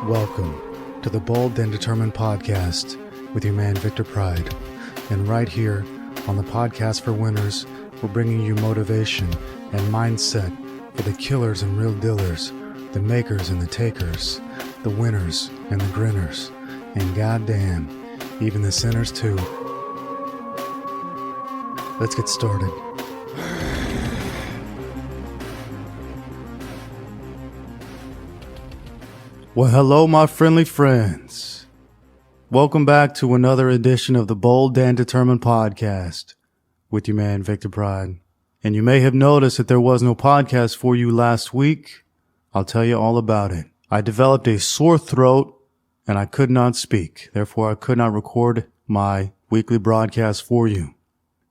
Welcome to the Bold and Determined Podcast with your man Victor Pride. And right here on the Podcast for Winners, we're bringing you motivation and mindset for the killers and real dealers, the makers and the takers, the winners and the grinners, and goddamn, even the sinners too. Let's get started. Well, hello, my friendly friends. Welcome back to another edition of the Bold and Determined Podcast with your man, Victor Pride. And you may have noticed that there was no podcast for you last week. I'll tell you all about it. I developed a sore throat and I could not speak. Therefore, I could not record my weekly broadcast for you.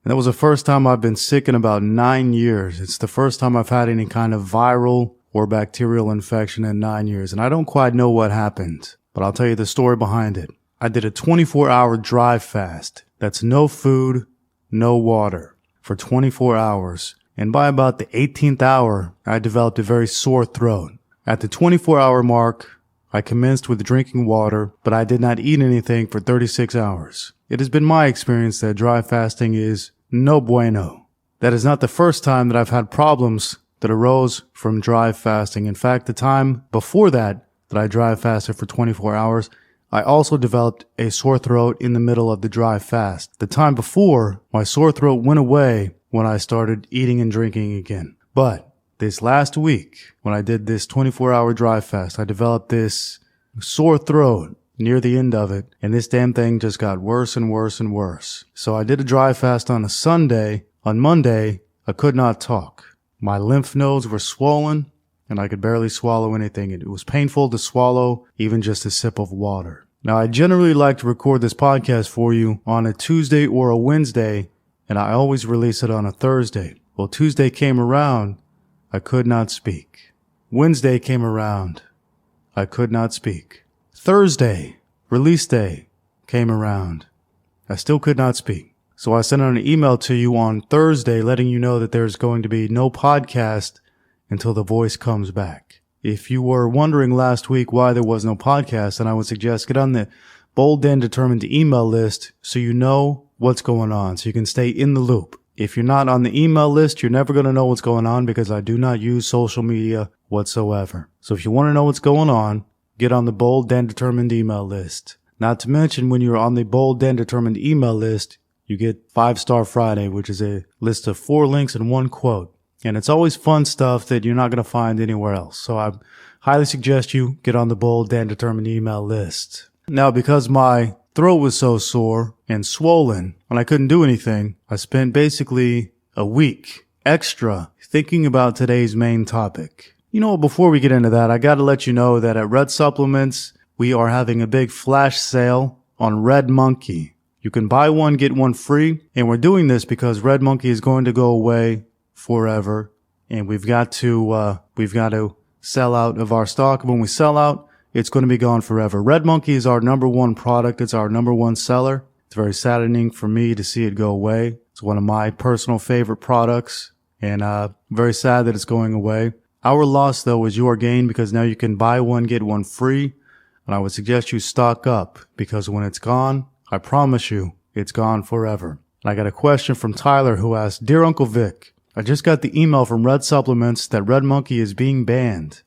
And that was the first time I've been sick in about 9 years. It's the first time I've had any kind of viral or bacterial infection in 9 years, and I don't quite know what happened, but I'll tell you the story behind it. I did a 24-hour dry fast. That's no food, no water, for 24 hours, and by about the 18th hour, I developed a very sore throat. At the 24-hour mark, I commenced with drinking water, but I did not eat anything for 36 hours. It has been my experience that dry fasting is no bueno. That is not the first time that I've had problems that arose from dry fasting. In fact, the time before that I dry fasted for 24 hours, I also developed a sore throat in the middle of the dry fast. The time before, my sore throat went away when I started eating and drinking again. But this last week, when I did this 24-hour dry fast, I developed this sore throat near the end of it, and this damn thing just got worse and worse and worse. So I did a dry fast on a Sunday. On Monday, I could not talk. My lymph nodes were swollen, and I could barely swallow anything. It was painful to swallow even just a sip of water. Now, I generally like to record this podcast for you on a Tuesday or a Wednesday, and I always release it on a Thursday. Well, Tuesday came around, I could not speak. Wednesday came around, I could not speak. Thursday, release day, came around. I still could not speak. So I sent out an email to you on Thursday letting you know that there's going to be no podcast until the voice comes back. If you were wondering last week why there was no podcast, then I would suggest get on the Bold and Determined email list so you know what's going on, so you can stay in the loop. If you're not on the email list, you're never going to know what's going on because I do not use social media whatsoever. So if you want to know what's going on, get on the Bold and Determined email list. Not to mention, when you're on the Bold and Determined email list, you get 5-Star Friday, which is a list of 4 links and 1 quote. And it's always fun stuff that you're not going to find anywhere else. So I highly suggest you get on the Bold and Determined email list. Now, because my throat was so sore and swollen and I couldn't do anything, I spent basically a week extra thinking about today's main topic. You know, before we get into that, I got to let you know that at Red Supplements, we are having a big flash sale on Red Monkey. You can buy one, get one free, and we're doing this because Red Monkey is going to go away forever, and we've got to sell out of our stock. When we sell out, it's going to be gone forever. Red Monkey is our number one product. It's our number one seller. It's very saddening for me to see it go away. It's one of my personal favorite products, and very sad that it's going away. Our loss, though, is your gain because now you can buy one, get one free, and I would suggest you stock up because when it's gone, I promise you, it's gone forever. And I got a question from Tyler who asked, Dear Uncle Vic, I just got the email from Red Supplements that Red Monkey is being banned.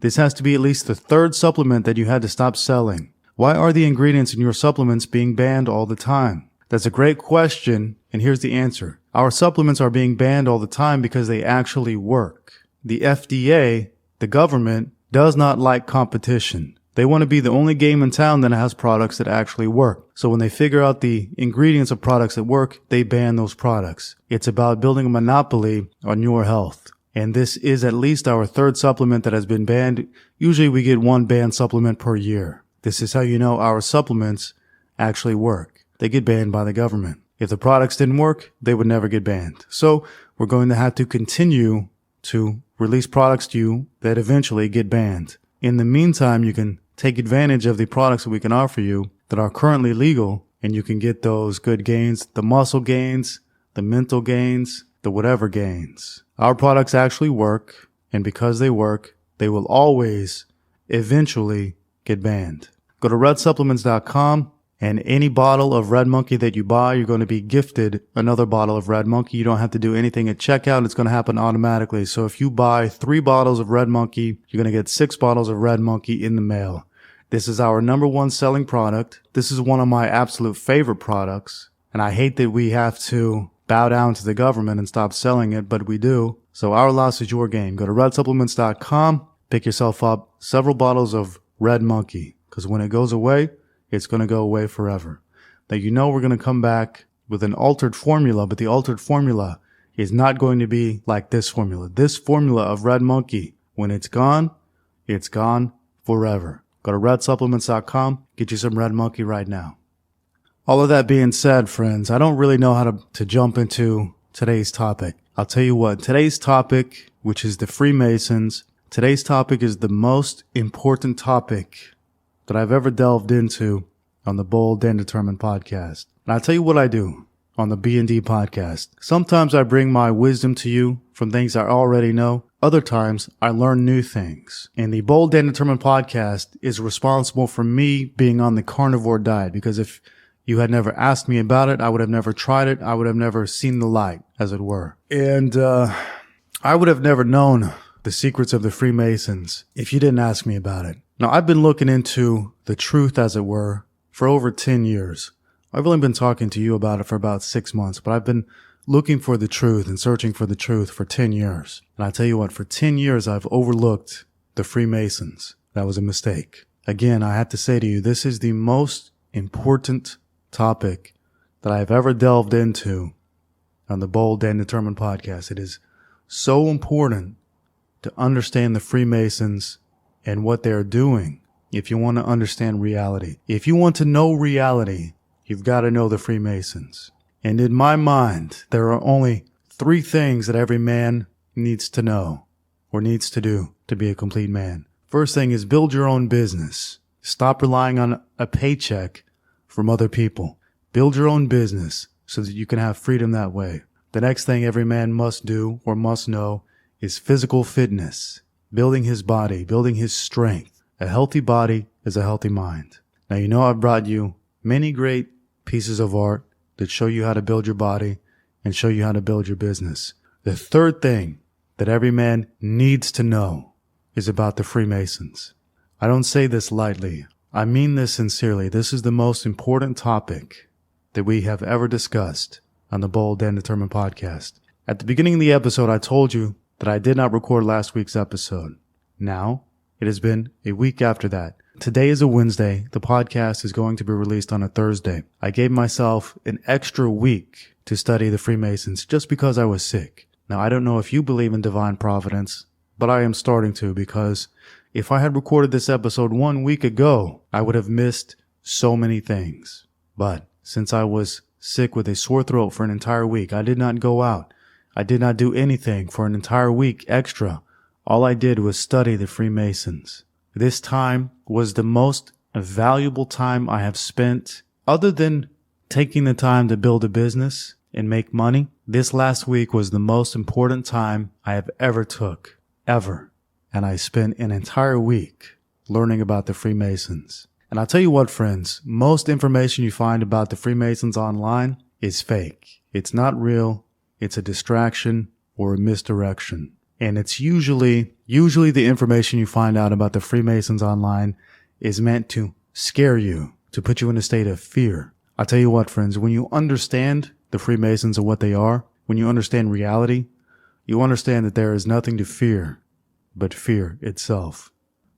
This has to be at least the 3rd supplement that you had to stop selling. Why are the ingredients in your supplements being banned all the time? That's a great question, and here's the answer. Our supplements are being banned all the time because they actually work. The FDA, the government, does not like competition. They want to be the only game in town that has products that actually work. So when they figure out the ingredients of products that work, they ban those products. It's about building a monopoly on your health. And this is at least our 3rd supplement that has been banned. Usually we get 1 banned supplement per year. This is how you know our supplements actually work. They get banned by the government. If the products didn't work, they would never get banned. So we're going to have to continue to release products to you that eventually get banned. In the meantime, you can take advantage of the products that we can offer you that are currently legal, and you can get those good gains, the muscle gains, the mental gains, the whatever gains. Our products actually work, and because they work, they will always, eventually, get banned. Go to redsupplements.com, and any bottle of Red Monkey that you buy, you're going to be gifted another bottle of Red Monkey. You don't have to do anything at checkout. It's going to happen automatically. So if you buy 3 bottles of Red Monkey, you're going to get 6 bottles of Red Monkey in the mail. This is our #1 selling product. This is one of my absolute favorite products. And I hate that we have to bow down to the government and stop selling it, but we do. So our loss is your gain. Go to redsupplements.com, pick yourself up several bottles of Red Monkey, because when it goes away, it's going to go away forever. Now, we're going to come back with an altered formula, but the altered formula is not going to be like this formula. This formula of Red Monkey, when it's gone forever. Go to redsupplements.com, get you some Red Monkey right now. All of that being said, friends, I don't really know how to jump into today's topic. I'll tell you what, today's topic, which is the Freemasons, today's topic is the most important topic that I've ever delved into on the Bold and Determined podcast. And I'll tell you what I do on the B&D podcast. Sometimes I bring my wisdom to you from things I already know. Other times I learn new things. And the Bold and Determined podcast is responsible for me being on the carnivore diet, because if you had never asked me about it, I would have never tried it. I would have never seen the light, as it were. And I would have never known the secrets of the Freemasons if you didn't ask me about it. Now, I've been looking into the truth, as it were, for over 10 years. I've only been talking to you about it for about 6 months, but I've been looking for the truth and searching for the truth for 10 years. And I tell you what, for 10 years, I've overlooked the Freemasons. That was a mistake. Again, I have to say to you, this is the most important topic that I've ever delved into on the Bold and Determined podcast. It is so important to understand the Freemasons and what they're doing if you want to understand reality. If you want to know reality, you've got to know the Freemasons. And in my mind, there are only 3 things that every man needs to know or needs to do to be a complete man. First thing is build your own business. Stop relying on a paycheck from other people. Build your own business so that you can have freedom that way. The next thing every man must do or must know is physical fitness, building his body, building his strength. A healthy body is a healthy mind. Now, I've brought you many great pieces of art that show you how to build your body and show you how to build your business. The third thing that every man needs to know is about the Freemasons. I don't say this lightly. I mean this sincerely. This is the most important topic that we have ever discussed on the Bold and Determined podcast. At the beginning of the episode, I told you that I did not record last week's episode. Now, it has been a week after that. Today is a Wednesday. The podcast is going to be released on a Thursday. I gave myself an extra week to study the Freemasons just because I was sick. Now, I don't know if you believe in divine providence, but I am starting to, because if I had recorded this episode 1 week ago, I would have missed so many things. But since I was sick with a sore throat for an entire week, I did not go out. I did not do anything for an entire week extra. All I did was study the Freemasons. This time was the most valuable time I have spent, other than taking the time to build a business and make money. This last week was the most important time I have ever took, ever. And I spent an entire week learning about the Freemasons. And I'll tell you what, friends, most information you find about the Freemasons online is fake. It's not real. It's a distraction or a misdirection. And it's usually the information you find out about the Freemasons online is meant to scare you, to put you in a state of fear. I'll tell you what, friends, when you understand the Freemasons and what they are, when you understand reality, you understand that there is nothing to fear but fear itself.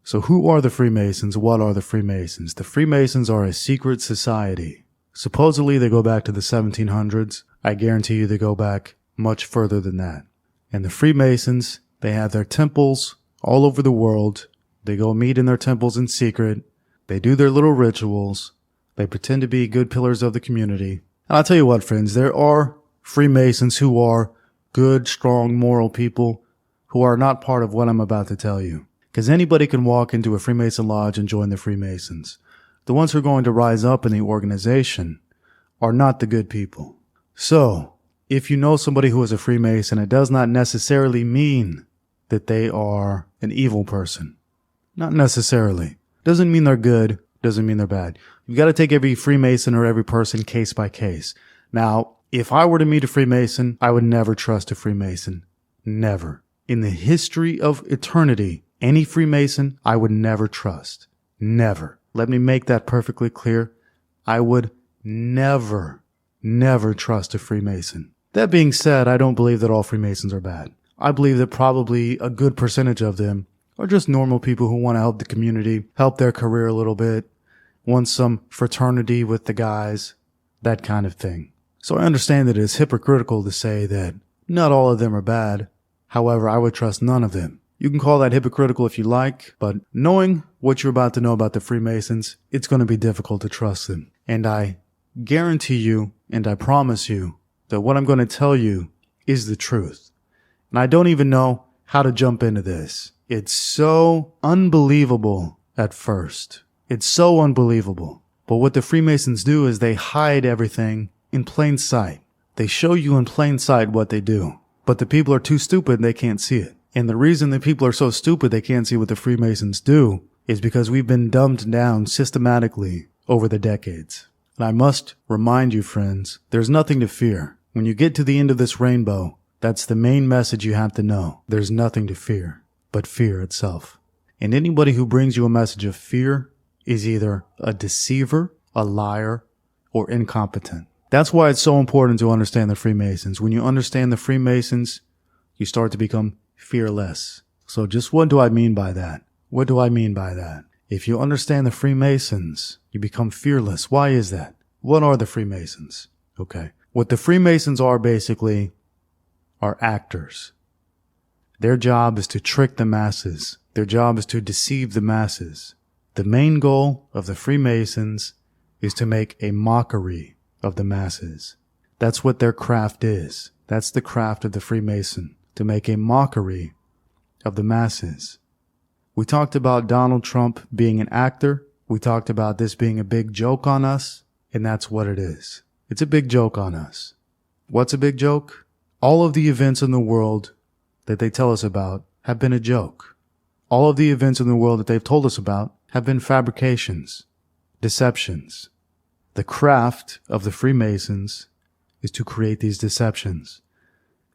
So who are the Freemasons? What are the Freemasons? The Freemasons are a secret society. Supposedly they go back to the 1700s. I guarantee you they go back much further than that. And the Freemasons, they have their temples all over the world. They go meet in their temples in secret. They do their little rituals. They pretend to be good pillars of the community. And I'll tell you what, friends, there are Freemasons who are good, strong, moral people who are not part of what I'm about to tell you. Because anybody can walk into a Freemason lodge and join the Freemasons. The ones who are going to rise up in the organization are not the good people. So, if you know somebody who is a Freemason, it does not necessarily mean that they are an evil person. Not necessarily. Doesn't mean they're good, doesn't mean they're bad. You've got to take every Freemason or every person case by case. Now, if I were to meet a Freemason, I would never trust a Freemason. Never. In the history of eternity, any Freemason I would never trust. Never. Let me make that perfectly clear. I would never trust a Freemason. That being said, I don't believe that all Freemasons are bad. I believe that probably a good percentage of them are just normal people who want to help the community, help their career a little bit, want some fraternity with the guys, that kind of thing. So I understand that it is hypocritical to say that not all of them are bad. However, I would trust none of them. You can call that hypocritical if you like, but knowing what you're about to know about the Freemasons, it's going to be difficult to trust them. And I guarantee you, and I promise you, that what I'm going to tell you is the truth. And I don't even know how to jump into this. It's so unbelievable at first. It's so unbelievable. But what the Freemasons do is they hide everything in plain sight. They show you in plain sight what they do. But the people are too stupid and they can't see it. And the reason the people are so stupid they can't see what the Freemasons do is because we've been dumbed down systematically over the decades. And I must remind you, friends, there's nothing to fear. When you get to the end of this rainbow, that's the main message you have to know. There's nothing to fear but fear itself. And anybody who brings you a message of fear is either a deceiver, a liar, or incompetent. That's why it's so important to understand the Freemasons. When you understand the Freemasons, you start to become fearless. So just what do I mean by that? What do I mean by that? If you understand the Freemasons, you become fearless. Why is that? What are the Freemasons? Okay. What the Freemasons are basically are actors. Their job is to trick the masses. Their job is to deceive the masses. The main goal of the Freemasons is to make a mockery of the masses. That's what their craft is. That's the craft of the Freemason, to make a mockery of the masses. We talked about Donald Trump being an actor. We talked about this being a big joke on us, and that's what it is. It's a big joke on us. What's a big joke? All of the events in the world that they tell us about have been a joke. All of the events in the world that they've told us about have been fabrications, deceptions. The craft of the Freemasons is to create these deceptions.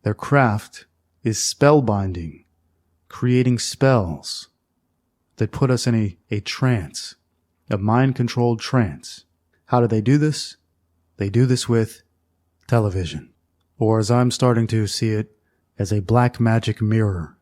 Their craft is spellbinding, creating spells that put us in a trance, a mind-controlled trance. How do they do this? They do this with television, or as I'm starting to see it, as a black magic mirror.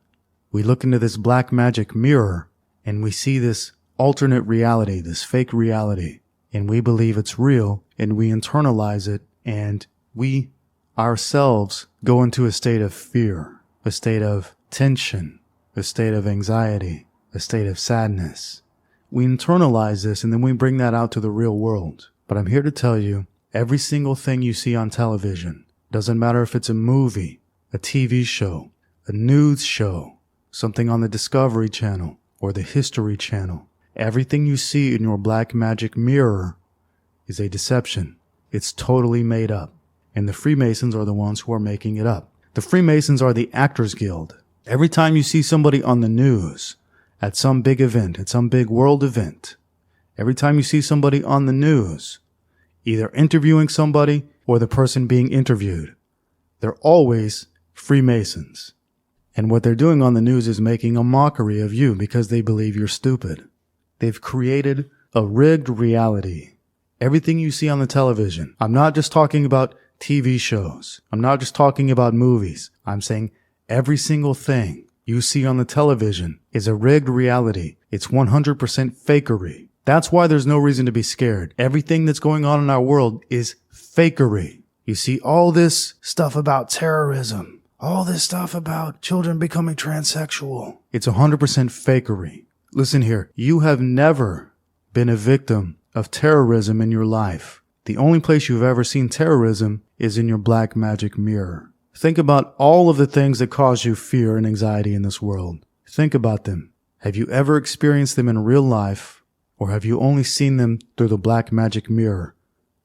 We look into this black magic mirror and we see this alternate reality, this fake reality, and we believe it's real and we internalize it, and we ourselves go into a state of fear, a state of tension, a state of anxiety, a state of sadness. We internalize this and then we bring that out to the real world. But I'm here to tell you, every single thing you see on television, doesn't matter if it's a movie, a TV show, a news show, something on the Discovery Channel or the History Channel, everything you see in your black magic mirror is a deception. It's totally made up. And the Freemasons are the ones who are making it up. The Freemasons are the Actors Guild. Every time you see somebody on the news, at some big event, at some big world event, every time you see somebody on the news, either interviewing somebody or the person being interviewed, they're always Freemasons. And what they're doing on the news is making a mockery of you because they believe you're stupid. They've created a rigged reality. Everything you see on the television, I'm not just talking about TV shows. I'm not just talking about movies. I'm saying every single thing you see on the television is a rigged reality. It's 100% fakery. That's why there's no reason to be scared. Everything that's going on in our world is fakery. You see all this stuff about terrorism, all this stuff about children becoming transsexual. It's 100% fakery. Listen here, you have never been a victim of terrorism in your life. The only place you've ever seen terrorism is in your black magic mirror. Think about all of the things that cause you fear and anxiety in this world. Think about them. Have you ever experienced them in real life, or have you only seen them through the black magic mirror,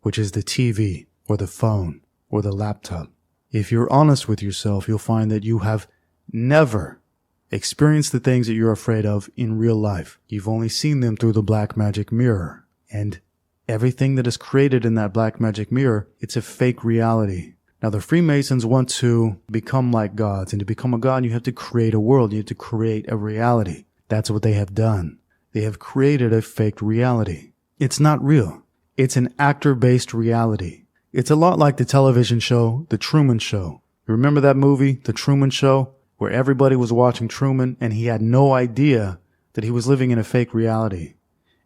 which is the TV or the phone or the laptop? If you're honest with yourself, you'll find that you have never experience the things that you're afraid of in real life. You've only seen them through the black magic mirror. And everything that is created in that black magic mirror, it's a fake reality. Now, the Freemasons want to become like gods. And to become a god, you have to create a world. You have to create a reality. That's what they have done. They have created a fake reality. It's not real. It's an actor-based reality. It's a lot like the television show, The Truman Show. You remember that movie, The Truman Show, where everybody was watching Truman and he had no idea that he was living in a fake reality.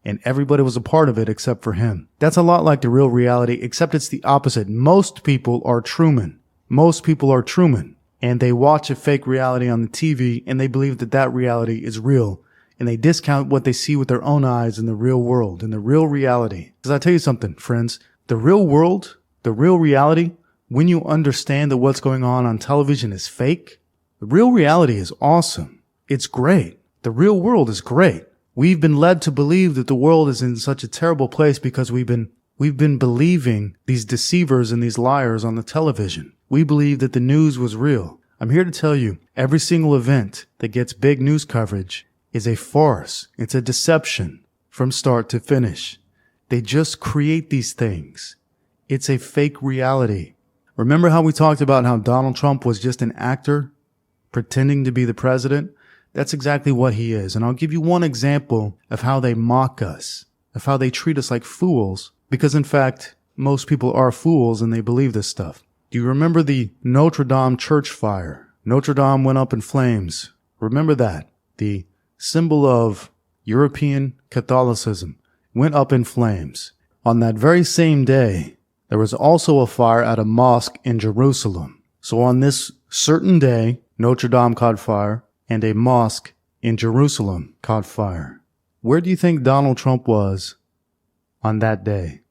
And everybody was a part of it except for him. That's a lot like the real reality, except it's the opposite. Most people are Truman. Most people are Truman. And they watch a fake reality on the TV and they believe that that reality is real. And they discount what they see with their own eyes in the real world, in the real reality. Because I tell you something, friends, the real world, the real reality, when you understand that what's going on television is fake, the real reality is awesome. It's great. The real world is great. We've been led to believe that the world is in such a terrible place because we've been believing these deceivers and these liars on the television. We believe that the news was real. I'm here to tell you, every single event that gets big news coverage is a farce. It's a deception from start to finish. They just create these things. It's a fake reality. Remember how we talked about how Donald Trump was just an actor pretending to be the president? That's exactly what he is. And I'll give you one example of how they mock us, of how they treat us like fools, because in fact, most people are fools and they believe this stuff. Do you remember the Notre Dame church fire? Notre Dame went up in flames. Remember that. The symbol of European Catholicism went up in flames. On that very same day, there was also a fire at a mosque in Jerusalem. So on this certain day, Notre Dame caught fire and a mosque in Jerusalem caught fire. Where do you think Donald Trump was on that day?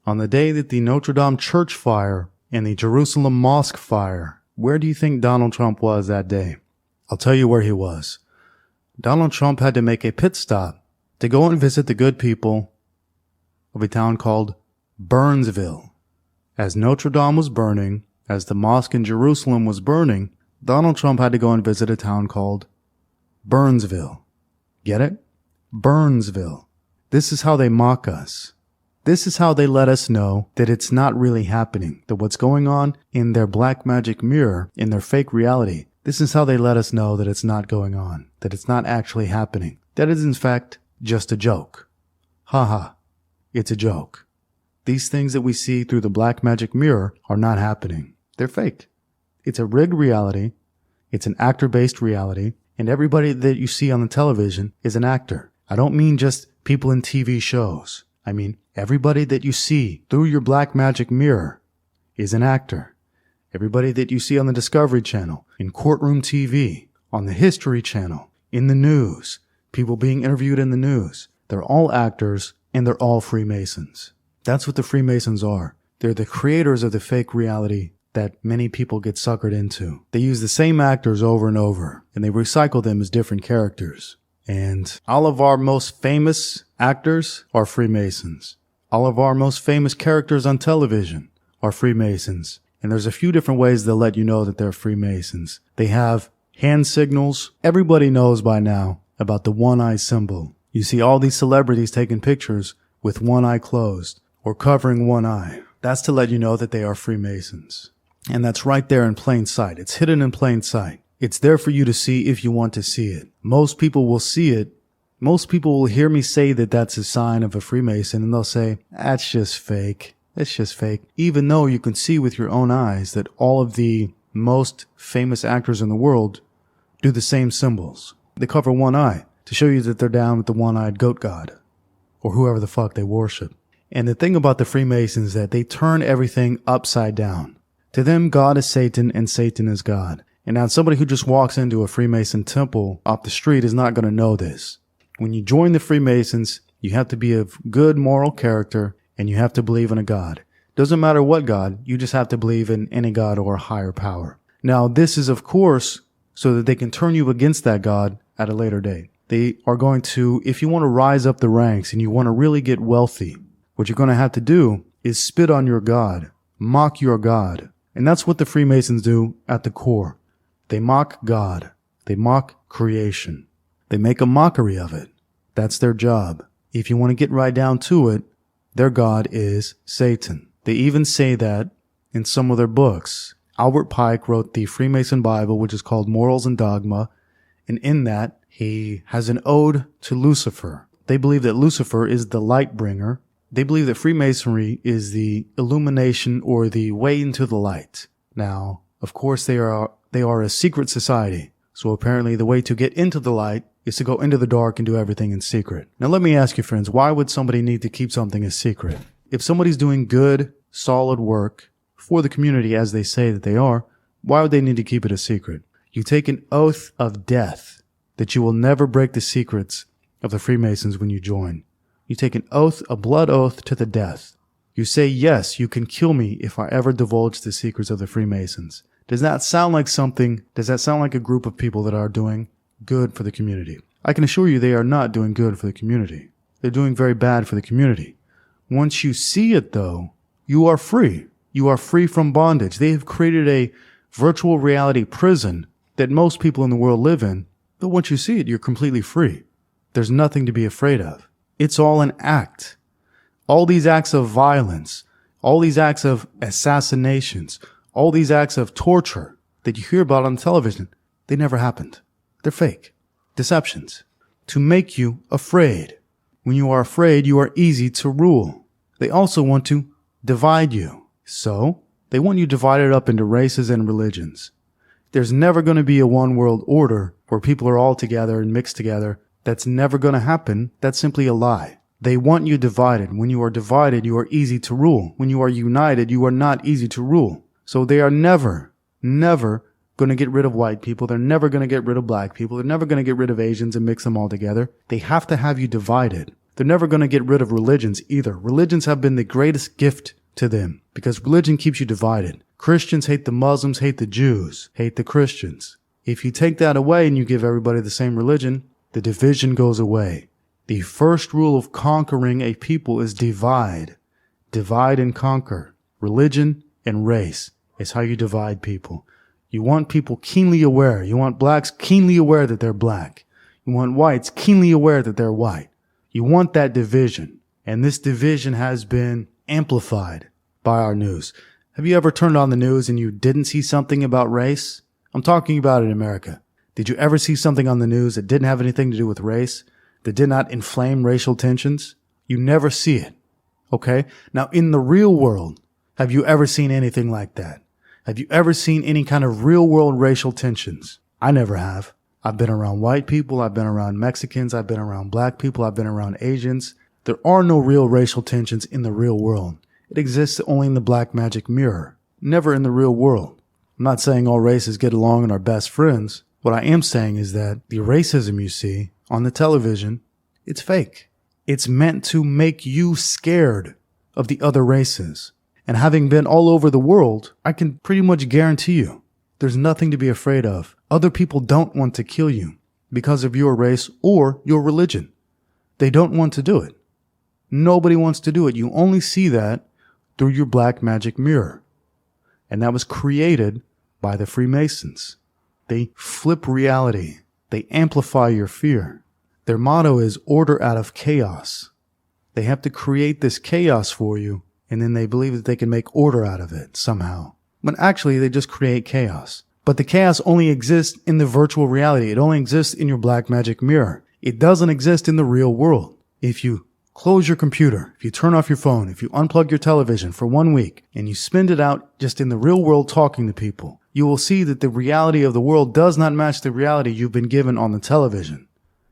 On the day that the Notre Dame church fire and the Jerusalem mosque fire, where do you think Donald Trump was that day? I'll tell you where he was. Donald Trump had to make a pit stop to go and visit the good people of a town called Burnsville. As Notre Dame was burning, as the mosque in Jerusalem was burning, Donald Trump had to go and visit a town called Burnsville. Get it? Burnsville. This is how they mock us. This is how they let us know that it's not really happening, that what's going on in their black magic mirror, in their fake reality, this is how they let us know that it's not going on, that it's not actually happening, that is in fact just a joke. Haha, it's a joke. These things that we see through the black magic mirror are not happening. They're fake. It's a rigged reality. It's an actor-based reality. And everybody that you see on the television is an actor. I don't mean just people in TV shows. I mean everybody that you see through your black magic mirror is an actor. Everybody that you see on the Discovery Channel, in courtroom TV, on the History Channel, in the news, people being interviewed in the news, they're all actors and they're all Freemasons. That's what the Freemasons are. They're the creators of the fake reality that many people get suckered into. They use the same actors over and over, and they recycle them as different characters. And all of our most famous actors are Freemasons. All of our most famous characters on television are Freemasons. And there's a few different ways they'll let you know that they're Freemasons. They have hand signals. Everybody knows by now about the one-eye symbol. You see all these celebrities taking pictures with one eye closed or covering one eye. That's to let you know that they are Freemasons. And that's right there in plain sight. It's hidden in plain sight. It's there for you to see if you want to see it. Most people will see it. Most people will hear me say that that's a sign of a Freemason and they'll say, that's just fake. It's just fake. Even though you can see with your own eyes that all of the most famous actors in the world do the same symbols. They cover one eye to show you that they're down with the one-eyed goat god or whoever the fuck they worship. And the thing about the Freemasons is that they turn everything upside down. To them, God is Satan and Satan is God. And now somebody who just walks into a Freemason temple off the street is not going to know this. When you join the Freemasons, you have to be of good moral character and you have to believe in a God. Doesn't matter what God, you just have to believe in any God or a higher power. Now, this is, of course, so that they can turn you against that God at a later date. They are going to, if you want to rise up the ranks and you want to really get wealthy, what you're going to have to do is spit on your God, mock your God. And that's what the Freemasons do at the core. They mock God. They mock creation. They make a mockery of it. That's their job. If you want to get right down to it, their god is Satan. They even say that in some of their books. Albert Pike wrote the Freemason Bible, which is called Morals and Dogma, and in that, he has an ode to Lucifer. They believe that Lucifer is the light bringer. They believe that Freemasonry is the illumination or the way into the light. Now, of course, they are a secret society. So apparently the way to get into the light is to go into the dark and do everything in secret. Now let me ask you, friends, why would somebody need to keep something a secret? If somebody's doing good, solid work for the community as they say that they are, why would they need to keep it a secret? You take an oath of death that you will never break the secrets of the Freemasons when you join. You take an oath, a blood oath to the death. You say, yes, you can kill me if I ever divulge the secrets of the Freemasons. Does that sound like a group of people that are doing good for the community? I can assure you they are not doing good for the community. They're doing very bad for the community. Once you see it, though, you are free. You are free from bondage. They have created a virtual reality prison that most people in the world live in, but once you see it, you're completely free. There's nothing to be afraid of. It's all an act. All these acts of violence, all these acts of assassinations, all these acts of torture that you hear about on television, they never happened. They're fake. Deceptions. To make you afraid. When you are afraid, you are easy to rule. They also want to divide you. So, they want you divided up into races and religions. There's never going to be a one world order where people are all together and mixed together. That's never going to happen. That's simply a lie. They want you divided. When you are divided, you are easy to rule. When you are united, you are not easy to rule. So they are never going to get rid of white people. They're never going to get rid of black people. They're never going to get rid of Asians and mix them all together. They have to have you divided. They're never going to get rid of religions either. Religions have been the greatest gift to them because religion keeps you divided. Christians hate the Muslims, hate the Jews, hate the Christians. If you take that away and you give everybody the same religion, the division goes away. The first rule of conquering a people is divide. Divide and conquer. Religion and race is how you divide people. You want people keenly aware. You want blacks keenly aware that they're black. You want whites keenly aware that they're white. You want that division. And this division has been amplified by our news. Have you ever turned on the news and you didn't see something about race? I'm talking about in America. Did you ever see something on the news that didn't have anything to do with race? That did not inflame racial tensions? You never see it. Okay? Now, in the real world, have you ever seen anything like that? Have you ever seen any kind of real world racial tensions? I never have. I've been around white people. I've been around Mexicans. I've been around black people. I've been around Asians. There are no real racial tensions in the real world. It exists only in the black magic mirror, never in the real world. I'm not saying all races get along and are best friends. What I am saying is that the racism you see on the television, it's fake. It's meant to make you scared of the other races. And having been all over the world, I can pretty much guarantee you there's nothing to be afraid of. Other people don't want to kill you because of your race or your religion. They don't want to do it. Nobody wants to do it. You only see that through your black magic mirror. And that was created by the Freemasons. They flip reality. They amplify your fear. Their motto is order out of chaos. They have to create this chaos for you, and then they believe that they can make order out of it somehow. But actually, they just create chaos. But the chaos only exists in the virtual reality. It only exists in your black magic mirror. It doesn't exist in the real world. If you close your computer, if you turn off your phone, if you unplug your television for 1 week, and you spend it out just in the real world talking to people, you will see that the reality of the world does not match the reality you've been given on the television.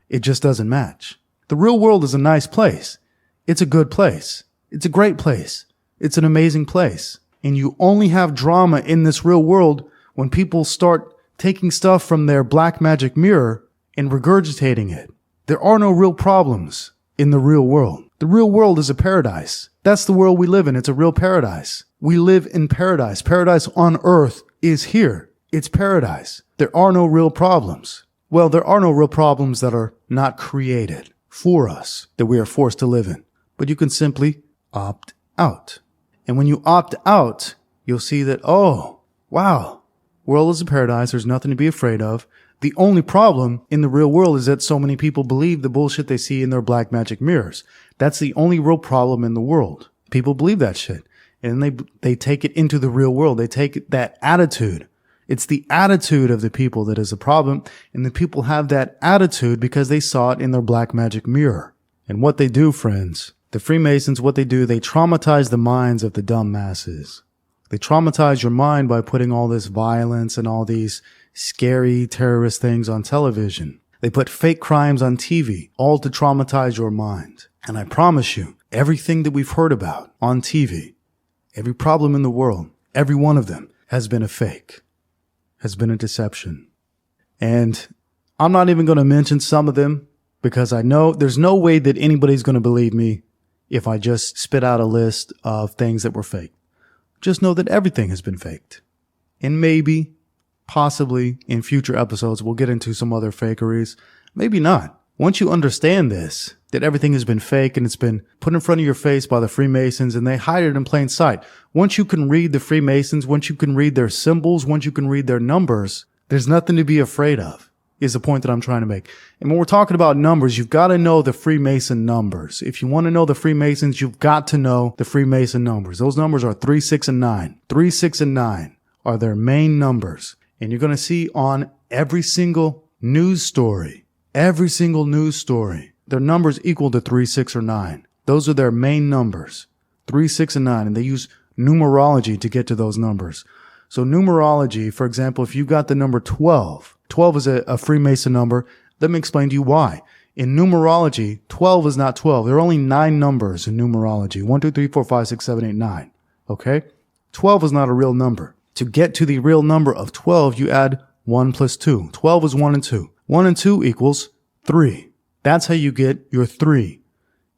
It just doesn't match. The real world is a nice place. It's a good place. It's a great place. It's an amazing place. And you only have drama in this real world when people start taking stuff from their black magic mirror and regurgitating it. There are no real problems in the real world. The real world is a paradise. That's the world we live in. It's a real paradise. We live in paradise. Paradise on earth is here. It's paradise. There are no real problems. Well, there are no real problems that are not created for us, that we are forced to live in. But you can simply opt out. And when you opt out, you'll see that, oh, wow, world is a paradise. There's nothing to be afraid of. The only problem in the real world is that so many people believe the bullshit they see in their black magic mirrors. That's the only real problem in the world. People believe that shit. And they take it into the real world. They take that attitude. It's the attitude of the people that is a problem. And the people have that attitude because they saw it in their black magic mirror. And what they do, friends, the Freemasons, what they do, they traumatize the minds of the dumb masses. They traumatize your mind by putting all this violence and all these scary terrorist things on television. They put fake crimes on TV, all to traumatize your mind. And I promise you, everything that we've heard about on TV, every problem in the world, every one of them has been a fake, has been a deception. And I'm not even going to mention some of them because I know there's no way that anybody's going to believe me if I just spit out a list of things that were fake. Just know that everything has been faked. And maybe, possibly, in future episodes, we'll get into some other fakeries. Maybe not. Once you understand this, that everything has been fake and it's been put in front of your face by the Freemasons and they hide it in plain sight. Once you can read the Freemasons, once you can read their symbols, once you can read their numbers, there's nothing to be afraid of, is the point that I'm trying to make. And when we're talking about numbers, you've got to know the Freemason numbers. If you want to know the Freemasons, you've got to know the Freemason numbers. Those numbers are 3, 6, and 9. 3, 6, and 9 are their main numbers. And you're going to see on every single news story, their numbers equal to 3, 6, or 9. Those are their main numbers, 3, 6, and 9. And they use numerology to get to those numbers. So numerology, for example, if you got the number 12, 12 is a Freemason number. Let me explain to you why. In numerology, 12 is not 12. There are only 9 numbers in numerology. 1, 2, 3, 4, 5, 6, 7, 8, 9. Okay? 12 is not a real number. To get to the real number of 12, you add 1 plus 2. 12 is 1 and 2. 1 and 2 equals 3. That's how you get your 3.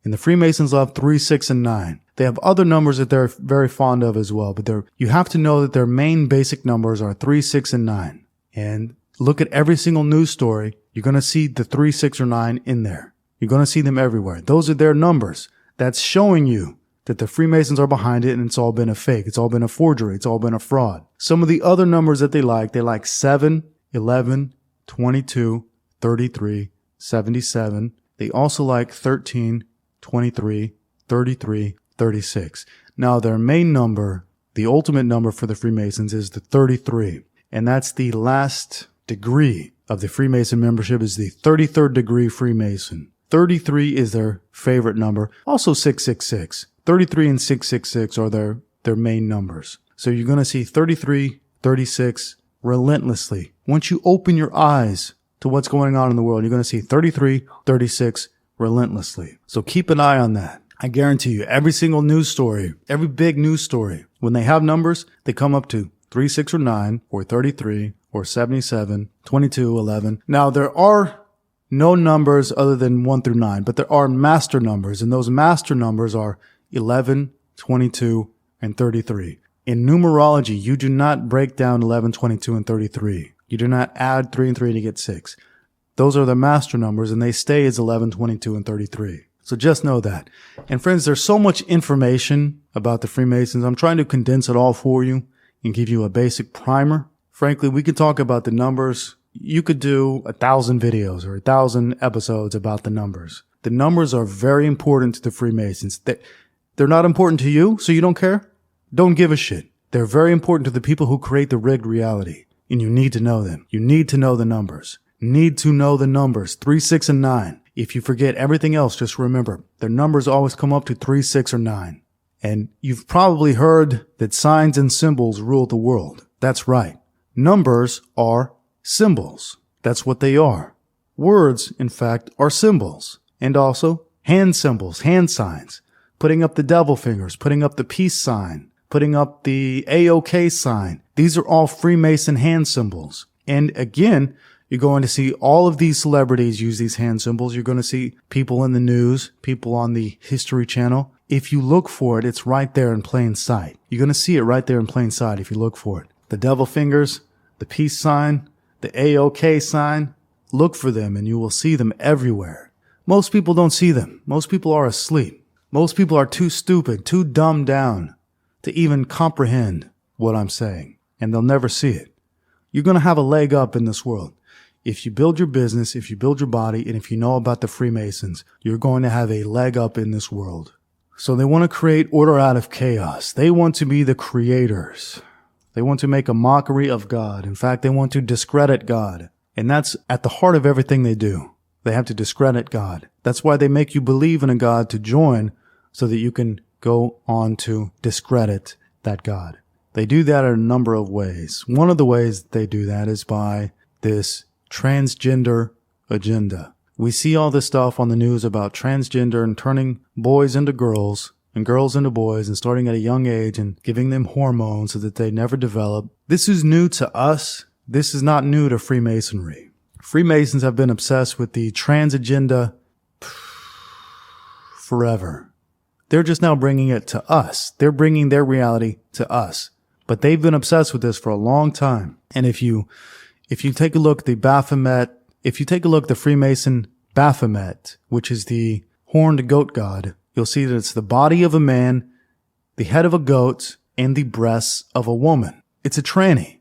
And the Freemasons love 3, 6, and 9. They have other numbers that they're very fond of as well, but you have to know that their main basic numbers are 3, 6, and 9. And look at every single news story. You're going to see the 3, 6, or 9 in there. You're going to see them everywhere. Those are their numbers. That's showing you that the Freemasons are behind it and it's all been a fake. It's all been a forgery. It's all been a fraud. Some of the other numbers that they like 7, 11, 22, 33, 77. They also like 13, 23, 33, 36. Now their main number, the ultimate number for the Freemasons is the 33. And that's the last degree of the Freemason membership, is the 33rd degree Freemason. 33 is their favorite number. Also 666. 33 and 666 are their main numbers. So you're going to see 33, 36 relentlessly. Once you open your eyes to what's going on in the world, you're going to see 33, 36 relentlessly. So keep an eye on that. I guarantee you, every single news story, every big news story, when they have numbers, they come up to 3, 6, or 9, or 33, or 77, 22, 11. Now, there are no numbers other than 1 through 9, but there are master numbers, and those master numbers are 11, 22, and 33. In numerology, you do not break down 11, 22, and 33. You do not add 3 and 3 to get 6. Those are the master numbers, and they stay as 11, 22, and 33. So just know that. And friends, there's so much information about the Freemasons. I'm trying to condense it all for you and give you a basic primer. Frankly, we could talk about the numbers. You could do 1,000 videos or 1,000 episodes about the numbers. The numbers are very important to the Freemasons. They're not important to you, so you don't care? Don't give a shit. They're very important to the people who create the rigged reality. And you need to know them. You need to know the numbers. Need to know the numbers. 3, 6, and 9. If you forget everything else, just remember, their numbers always come up to 3, 6, or 9. And you've probably heard that signs and symbols rule the world. That's right. Numbers are symbols. That's what they are. Words, in fact, are symbols. And also hand symbols, hand signs. Putting up the devil fingers, putting up the peace sign, putting up the A-OK sign. These are all Freemason hand symbols. And again, you're going to see all of these celebrities use these hand symbols. You're going to see people in the news, people on the History Channel. If you look for it, it's right there in plain sight. You're going to see it right there in plain sight if you look for it. The devil fingers, the peace sign, the A-OK sign. Look for them and you will see them everywhere. Most people don't see them. Most people are asleep. Most people are too stupid, too dumbed down to even comprehend what I'm saying. And they'll never see it. You're going to have a leg up in this world. if you build your business, if you build your body, and if you know about the Freemasons, you're going to have a leg up in this world. So they want to create order out of chaos. They want to be the creators. They want to make a mockery of God. In fact, they want to discredit God. And that's at the heart of everything they do. They have to discredit God. That's why they make you believe in a God to join so that you can go on to discredit that God. They do that in a number of ways. One of the ways they do that is by this transgender agenda. We see all this stuff on the news about transgender and turning boys into girls and girls into boys and starting at a young age and giving them hormones so that they never develop. This is new to us. This is not new to Freemasonry. Freemasons have been obsessed with the trans agenda forever. They're just now bringing it to us. They're bringing their reality to us. But they've been obsessed with this for a long time. And if you take a look at the Baphomet, if you take a look at the Freemason Baphomet, which is the horned goat god, you'll see that it's the body of a man, the head of a goat, and the breasts of a woman. It's a tranny.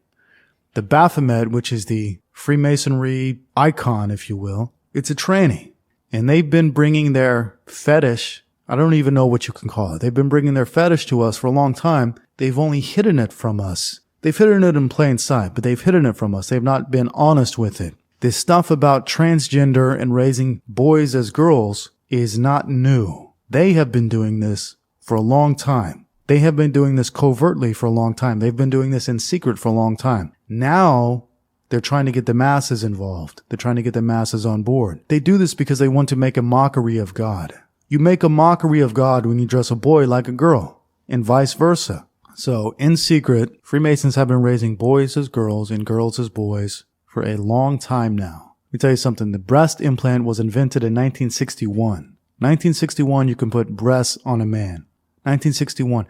The Baphomet, which is the Freemasonry icon, if you will, it's a tranny. And they've been bringing their fetish, I don't even know what you can call it. They've been bringing their fetish to us for a long time. They've only hidden it from us. They've hidden it in plain sight, but they've hidden it from us. They've not been honest with it. This stuff about transgender and raising boys as girls is not new. They have been doing this for a long time. They have been doing this covertly for a long time. They've been doing this in secret for a long time. Now, they're trying to get the masses involved. They're trying to get the masses on board. They do this because they want to make a mockery of God. You make a mockery of God when you dress a boy like a girl, and vice versa. So, in secret, Freemasons have been raising boys as girls and girls as boys for a long time now. Let me tell you something. The breast implant was invented in 1961. 1961, you can put breasts on a man. 1961.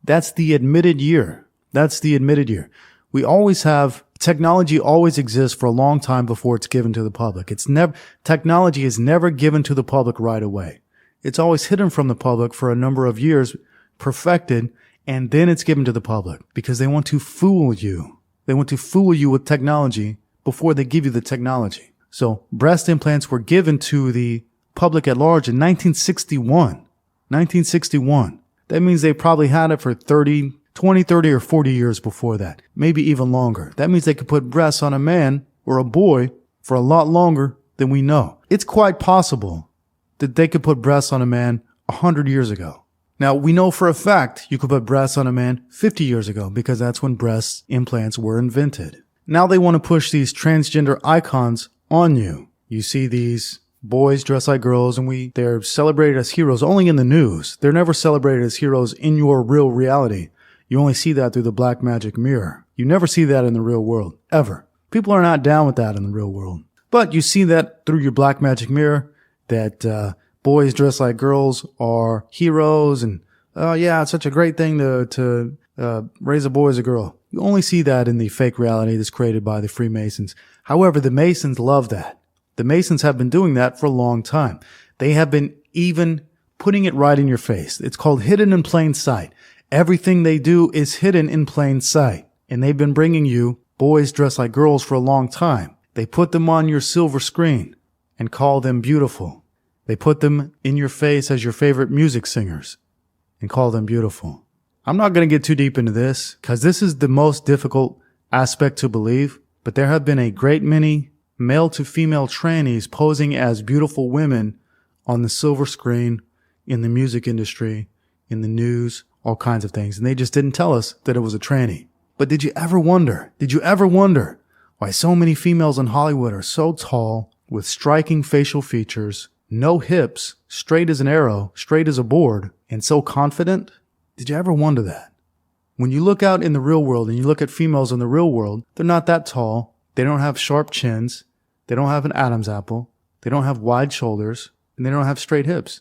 That's the admitted year. That's the admitted year. We always have, technology always exists for a long time before it's given to the public. Technology is never given to the public right away. It's always hidden from the public for a number of years, perfected, and then it's given to the public because they want to fool you. They want to fool you with technology before they give you the technology. So breast implants were given to the public at large in 1961. 1961. That means they probably had it for 20, 30, or 40 years before that. Maybe even longer. That means they could put breasts on a man or a boy for a lot longer than we know. It's quite possible that they could put breasts on a man 100 years ago. Now, we know for a fact you could put breasts on a man 50 years ago because that's when breast implants were invented. Now they want to push these transgender icons on you. You see these boys dressed like girls and they're celebrated as heroes only in the news. They're never celebrated as heroes in your real reality. You only see that through the black magic mirror. You never see that in the real world, ever. People are not down with that in the real world. But you see that through your black magic mirror, that boys dressed like girls are heroes and, oh yeah, it's such a great thing to raise a boy as a girl. You only see that in the fake reality that's created by the Freemasons. However, the Masons love that. The Masons have been doing that for a long time. They have been even putting it right in your face. It's called hidden in plain sight. Everything they do is hidden in plain sight. And they've been bringing you boys dressed like girls for a long time. They put them on your silver screen and call them beautiful. They put them in your face as your favorite music singers and call them beautiful. I'm not going to get too deep into this because this is the most difficult aspect to believe, but there have been a great many male to female trannies posing as beautiful women on the silver screen, in the music industry, in the news, all kinds of things. And they just didn't tell us that it was a tranny. But did you ever wonder why so many females in Hollywood are so tall, with striking facial features, no hips, straight as an arrow, straight as a board, and so confident? Did you ever wonder that? When you look out in the real world and you look at females in the real world, they're not that tall. They don't have sharp chins. They don't have an Adam's apple. They don't have wide shoulders. And they don't have straight hips.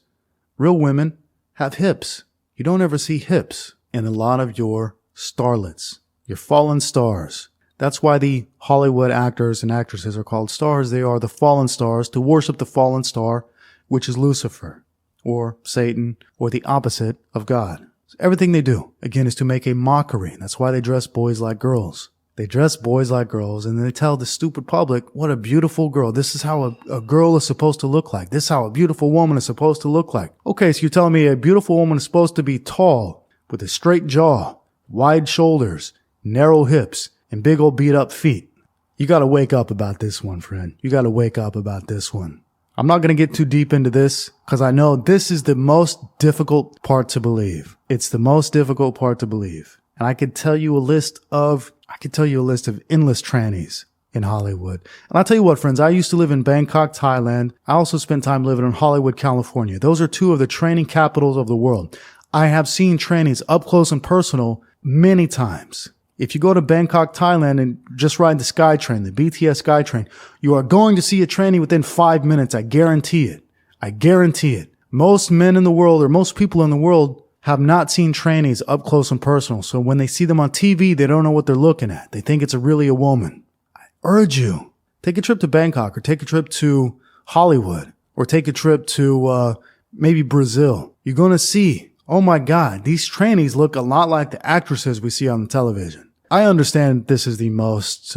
Real women have hips. You don't ever see hips in a lot of your starlets, your fallen stars. That's why the Hollywood actors and actresses are called stars. They are the fallen stars, to worship the fallen star, which is Lucifer, or Satan, or the opposite of God. So everything they do, again, is to make a mockery. That's why they dress boys like girls. They dress boys like girls, and they tell the stupid public what a beautiful girl. This is how a girl is supposed to look like. This is how a beautiful woman is supposed to look like. Okay, so you're telling me a beautiful woman is supposed to be tall, with a straight jaw, wide shoulders, narrow hips, and big old beat up feet. You gotta wake up about this one, friend. You gotta wake up about this one. I'm not gonna get too deep into this, because I know this is the most difficult part to believe. It's the most difficult part to believe. And I could tell you a list of endless trannies in Hollywood. And I'll tell you what, friends, I used to live in Bangkok, Thailand. I also spent time living in Hollywood, California. Those are two of the training capitals of the world. I have seen trannies up close and personal many times. If you go to Bangkok, Thailand and just ride the SkyTrain, the BTS SkyTrain, you are going to see a tranny within 5 minutes. I guarantee it. I guarantee it. Most men in the world, or most people in the world, have not seen trannies up close and personal. So when they see them on TV, they don't know what they're looking at. They think it's really a woman. I urge you, take a trip to Bangkok, or take a trip to Hollywood, or take a trip to maybe Brazil. You're going to see, oh my God, these trannies look a lot like the actresses we see on the television. I understand this is the most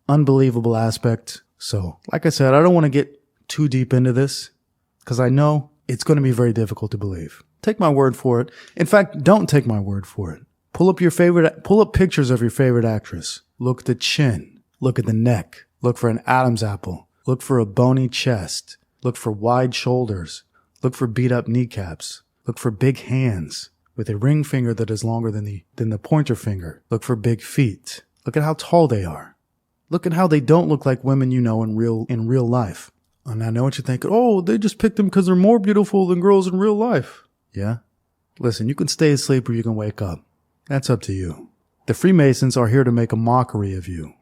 unbelievable aspect. So like I said, I don't want to get too deep into this, because I know it's going to be very difficult to believe. Take my word for it. In fact, don't take my word for it. Pull up pictures of your favorite actress. Look at the chin. Look at the neck. Look for an Adam's apple. Look for a bony chest. Look for wide shoulders. Look for beat up kneecaps. Look for big hands with a ring finger that is longer than the pointer finger. Look for big feet. Look at how tall they are. Look at how they don't look like women you know in real life. And I know what you're thinking. Oh, they just picked them because they're more beautiful than girls in real life. Yeah? Listen, you can stay asleep or you can wake up. That's up to you. The Freemasons are here to make a mockery of you.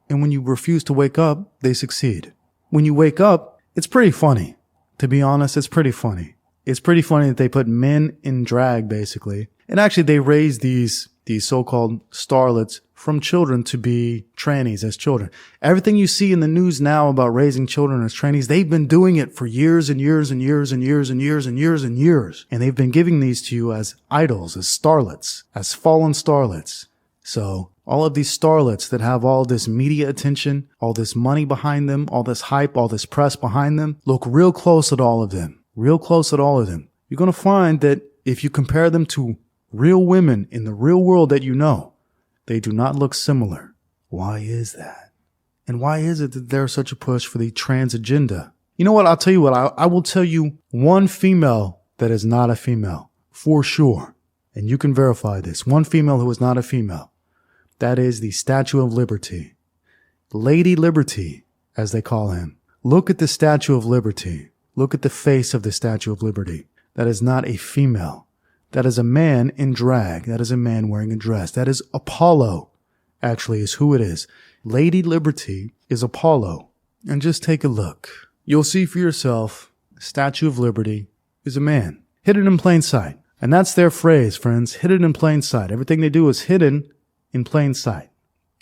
And when you refuse to wake up, they succeed. When you wake up, it's pretty funny. To be honest, it's pretty funny. It's pretty funny that they put men in drag, basically. And actually, they raise these so-called starlets from children to be trannies as children. Everything you see in the news now about raising children as trannies, they've been doing it for years and years and years and years and years and years and years. And they've been giving these to you as idols, as starlets, as fallen starlets. So all of these starlets that have all this media attention, all this money behind them, all this hype, all this press behind them, look real close at all of them. Real close at all of them. You're going to find that if you compare them to real women in the real world that you know, they do not look similar. Why is that? And why is it that there's such a push for the trans agenda? You know what? I'll tell you what. I will tell you one female that is not a female. For sure. And you can verify this. One female who is not a female. That is the Statue of Liberty. Lady Liberty, as they call him. Look at the Statue of Liberty. Look at the face of the Statue of Liberty. That is not a female. That is a man in drag. That is a man wearing a dress. That is Apollo, actually, is who it is. Lady Liberty is Apollo. And just take a look. You'll see for yourself, the Statue of Liberty is a man. Hidden in plain sight. And that's their phrase, friends. Hidden in plain sight. Everything they do is hidden in plain sight.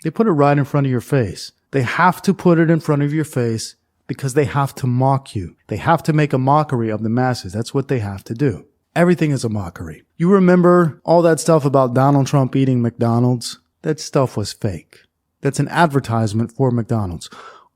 They put it right in front of your face. They have to put it in front of your face because they have to mock you. They have to make a mockery of the masses. That's what they have to do. Everything is a mockery. You remember all that stuff about Donald Trump eating McDonald's? That stuff was fake. That's an advertisement for McDonald's.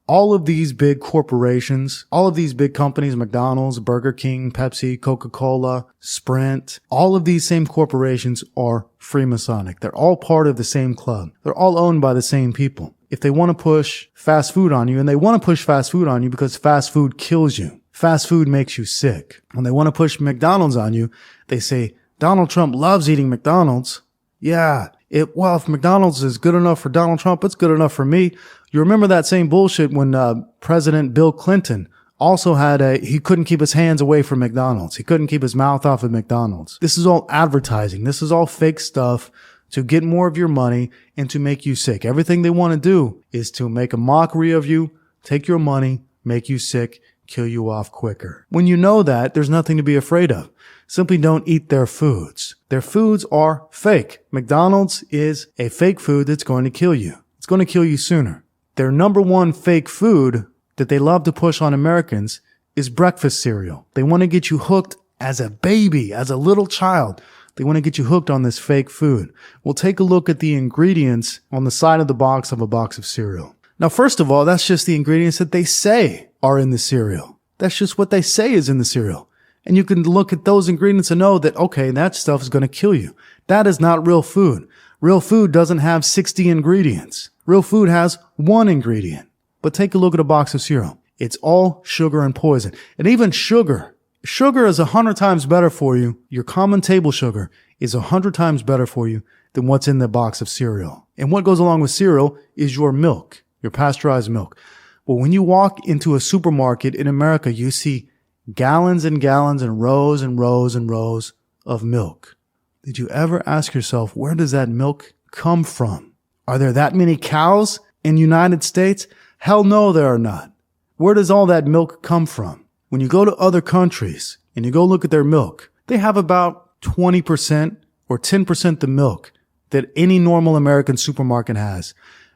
All of these big corporations, all of these big companies, McDonald's, Burger King, Pepsi, Coca-Cola, Sprint, all of these same corporations are Freemasonic. They're all part of the same club. They're all owned by the same people. If they want to push fast food on you, and they want to push fast food on you because fast food kills you. Fast food makes you sick. When they want to push McDonald's on you, they say, Donald Trump loves eating McDonald's. Yeah, if McDonald's is good enough for Donald Trump, it's good enough for me. You remember that same bullshit when President Bill Clinton also he couldn't keep his hands away from McDonald's. He couldn't keep his mouth off of McDonald's. This is all advertising. This is all fake stuff to get more of your money and to make you sick. Everything they want to do is to make a mockery of you, take your money, make you sick, kill you off quicker. When you know that, there's nothing to be afraid of. Simply don't eat their foods. Their foods are fake. McDonald's is a fake food that's going to kill you. It's going to kill you sooner. Their number one fake food that they love to push on Americans is breakfast cereal. They want to get you hooked as a baby, as a little child. They want to get you hooked on this fake food. Well, take a look at the ingredients on the side of the box of a box of cereal. Now, first of all, that's just the ingredients that they say are in the cereal. That's just what they say is in the cereal. And you can look at those ingredients and know that, okay, that stuff is going to kill you. That is not real food. Real food doesn't have 60 ingredients. Real food has one ingredient. But take a look at a box of cereal. It's all sugar and poison. And even sugar is 100 times better for you. Your common table sugar is 100 times better for you than what's in the box of cereal. And what goes along with cereal is your milk, your pasteurized milk. Well, when you walk into a supermarket in America, you see gallons and gallons and rows and rows and rows of milk. Did you ever ask yourself, where does that milk come from? Are there that many cows in the United States? Hell no, there are not. Where does all that milk come from? When you go to other countries and you go look at their milk, they have about 20% or 10% the milk that any normal American supermarket has.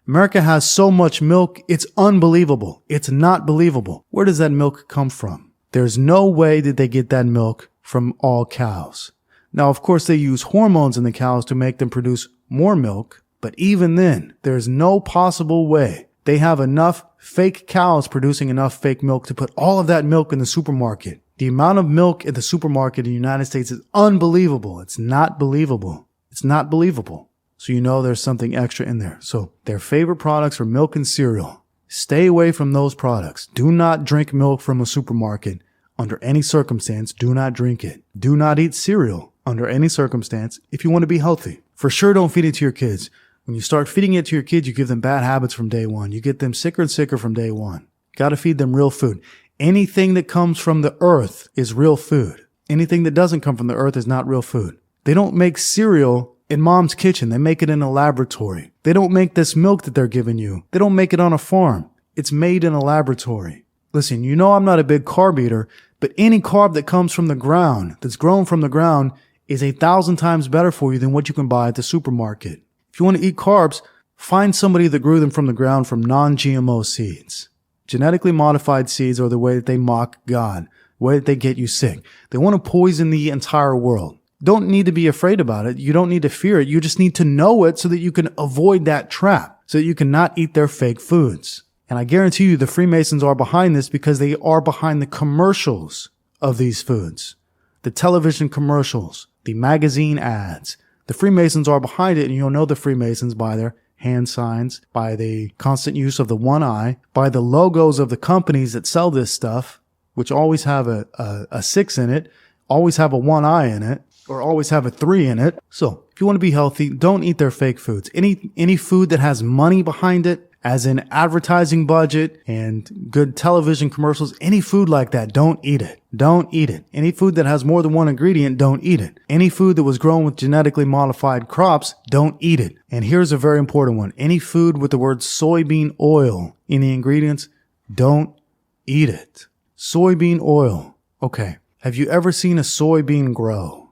America has so much milk, it's unbelievable. It's not believable. Where does that milk come from? There's no way that they get that milk from all cows. Now, of course, they use hormones in the cows to make them produce more milk, but even then, there's no possible way they have enough fake cows producing enough fake milk to put all of that milk in the supermarket. The amount of milk in the supermarket in the United States is unbelievable. It's not believable. It's not believable. So you know there's something extra in there. So their favorite products are milk and cereal. Stay away from those products. Do not drink milk from a supermarket under any circumstance. Do not drink it. Do not eat cereal under any circumstance if you want to be healthy. For sure, don't feed it to your kids. When you start feeding it to your kids, you give them bad habits from day one. You get them sicker and sicker from day one. Got to feed them real food. Anything that comes from the earth is real food. Anything that doesn't come from the earth is not real food. They don't make cereal in mom's kitchen. They make it in a laboratory. They don't make this milk that they're giving you. They don't make it on a farm. It's made in a laboratory. Listen, you know I'm not a big carb eater, but any carb that comes from the ground, that's grown from the ground, is 1,000 times better for you than what you can buy at the supermarket. If you want to eat carbs, find somebody that grew them from the ground from non-GMO seeds. Genetically modified seeds are the way that they mock God, the way that they get you sick. They want to poison the entire world. Don't need to be afraid about it. You don't need to fear it. You just need to know it so that you can avoid that trap, so that you cannot eat their fake foods. And I guarantee you the Freemasons are behind this because they are behind the commercials of these foods. The television commercials, the magazine ads. The Freemasons are behind it, and you'll know the Freemasons by their hand signs, by the constant use of the one eye, by the logos of the companies that sell this stuff, which always have a 6 in it, always have a 1 eye in it, or always have a 3 in it. So if you want to be healthy, don't eat their fake foods. Any food that has money behind it, as in advertising budget and good television commercials, any food like that, don't eat it. Don't eat it. Any food that has more than one ingredient, don't eat it. Any food that was grown with genetically modified crops, don't eat it. And here's a very important one. Any food with the word soybean oil in the ingredients, don't eat it. Soybean oil. Okay. Have you ever seen a soybean grow?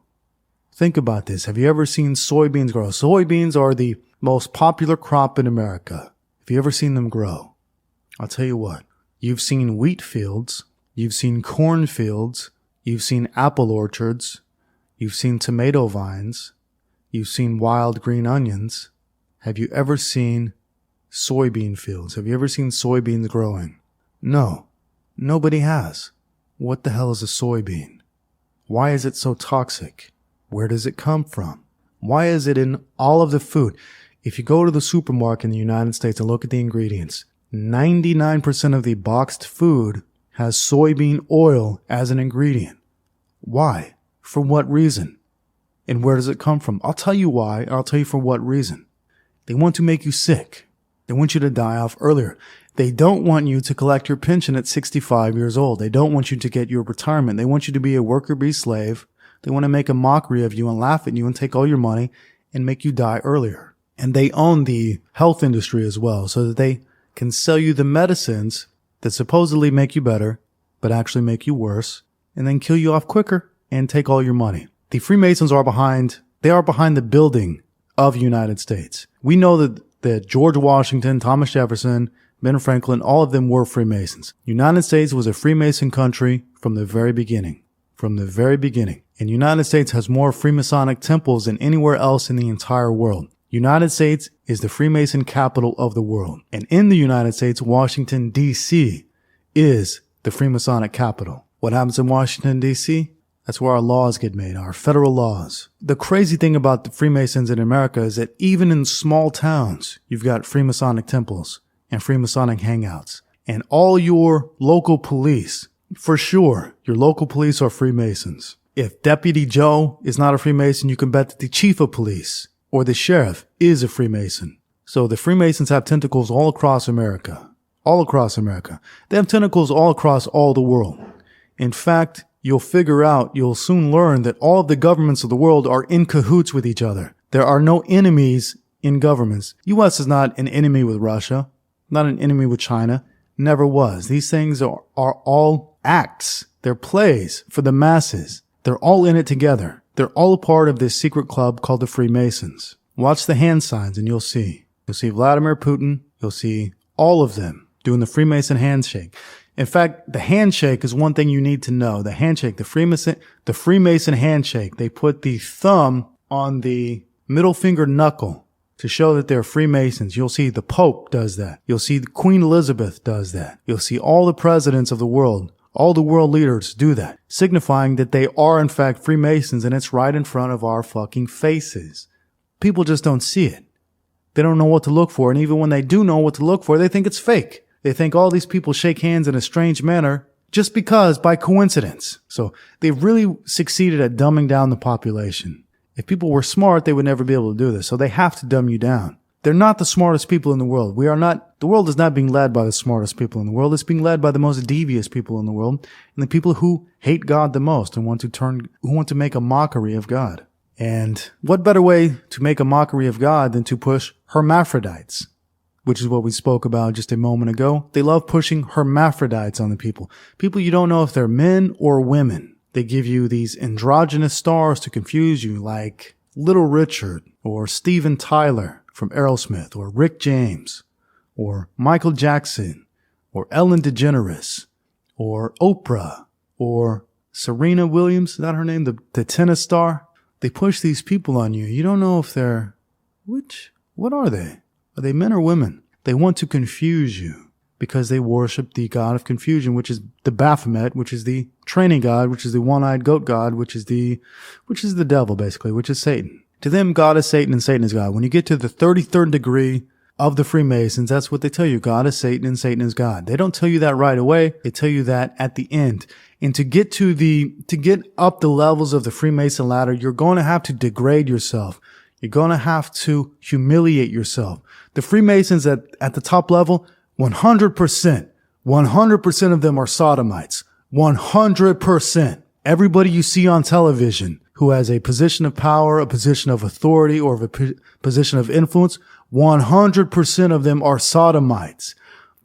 Think about this. Have you ever seen soybeans grow? Soybeans are the most popular crop in America. Have you ever seen them grow? I'll tell you what. You've seen wheat fields. You've seen corn fields. You've seen apple orchards. You've seen tomato vines. You've seen wild green onions. Have you ever seen soybean fields? Have you ever seen soybeans growing? No. Nobody has. What the hell is a soybean? Why is it so toxic? Where does it come from? Why is it in all of the food? If you go to the supermarket in the United States and look at the ingredients, 99% of the boxed food has soybean oil as an ingredient. Why? For what reason? And where does it come from? I'll tell you why, and I'll tell you for what reason. They want to make you sick. They want you to die off earlier. They don't want you to collect your pension at 65 years old. They don't want you to get your retirement. They want you to be a worker bee slave. They want to make a mockery of you and laugh at you and take all your money and make you die earlier. And they own the health industry as well, so that they can sell you the medicines that supposedly make you better, but actually make you worse, and then kill you off quicker and take all your money. The Freemasons are behind the building of the United States. We know that George Washington, Thomas Jefferson, Ben Franklin, all of them were Freemasons. United States was a Freemason country from the very beginning. From the very beginning. And the United States has more Freemasonic temples than anywhere else in the entire world. United States is the Freemason capital of the world. And in the United States, Washington, D.C. is the Freemasonic capital. What happens in Washington, D.C.? That's where our laws get made, our federal laws. The crazy thing about the Freemasons in America is that even in small towns, you've got Freemasonic temples and Freemasonic hangouts. And all your local police, for sure, your local police are Freemasons. If Deputy Joe is not a Freemason, you can bet that the chief of police or the sheriff is a Freemason. So the Freemasons have tentacles all across America. All across America. They have tentacles all across all the world. In fact, you'll soon learn that all of the governments of the world are in cahoots with each other. There are no enemies in governments. U.S. is not an enemy with Russia, not an enemy with China, never was. These things are all acts. They're plays for the masses. They're all in it together. They're all a part of this secret club called the Freemasons. Watch the hand signs and you'll see. You'll see Vladimir Putin. You'll see all of them doing the Freemason handshake. In fact, the handshake is one thing you need to know. The handshake, the Freemason handshake, they put the thumb on the middle finger knuckle to show that they're Freemasons. You'll see the Pope does that. You'll see Queen Elizabeth does that. You'll see all the presidents of the world, all the world leaders do that, signifying that they are in fact Freemasons, and it's right in front of our fucking faces. People just don't see it. They don't know what to look for, and even when they do know what to look for, they think it's fake. They think all these people shake hands in a strange manner just because, by coincidence. So they've really succeeded at dumbing down the population. If people were smart, they would never be able to do this. So they have to dumb you down. They're not the smartest people in the world. The world is not being led by the smartest people in the world. It's being led by the most devious people in the world, and the people who hate God the most and who want to make a mockery of God. And what better way to make a mockery of God than to push hermaphrodites, which is what we spoke about just a moment ago. They love pushing hermaphrodites on the people. People you don't know if they're men or women. They give you these androgynous stars to confuse you, like Little Richard or Steven Tyler from Aerosmith, or Rick James, or Michael Jackson, or Ellen DeGeneres, or Oprah, or Serena Williams. Is that her name? The tennis star? They push these people on you. You don't know if they're... What are they? Are they men or women? They want to confuse you because they worship the god of confusion, which is the Baphomet, which is the training god, which is the one-eyed goat god, which is the devil, basically, which is Satan. To them, God is Satan and Satan is God. When you get to the 33rd degree of the Freemasons, that's what they tell you. God is Satan and Satan is God. They don't tell you that right away. They tell you that at the end. And to get up the levels of the Freemason ladder, you're going to have to degrade yourself. You're going to have to humiliate yourself. The Freemasons at the top level, 100% of them are sodomites. 100%. Everybody you see on television who has a position of power, a position of authority, or a position of influence, 100% of them are sodomites.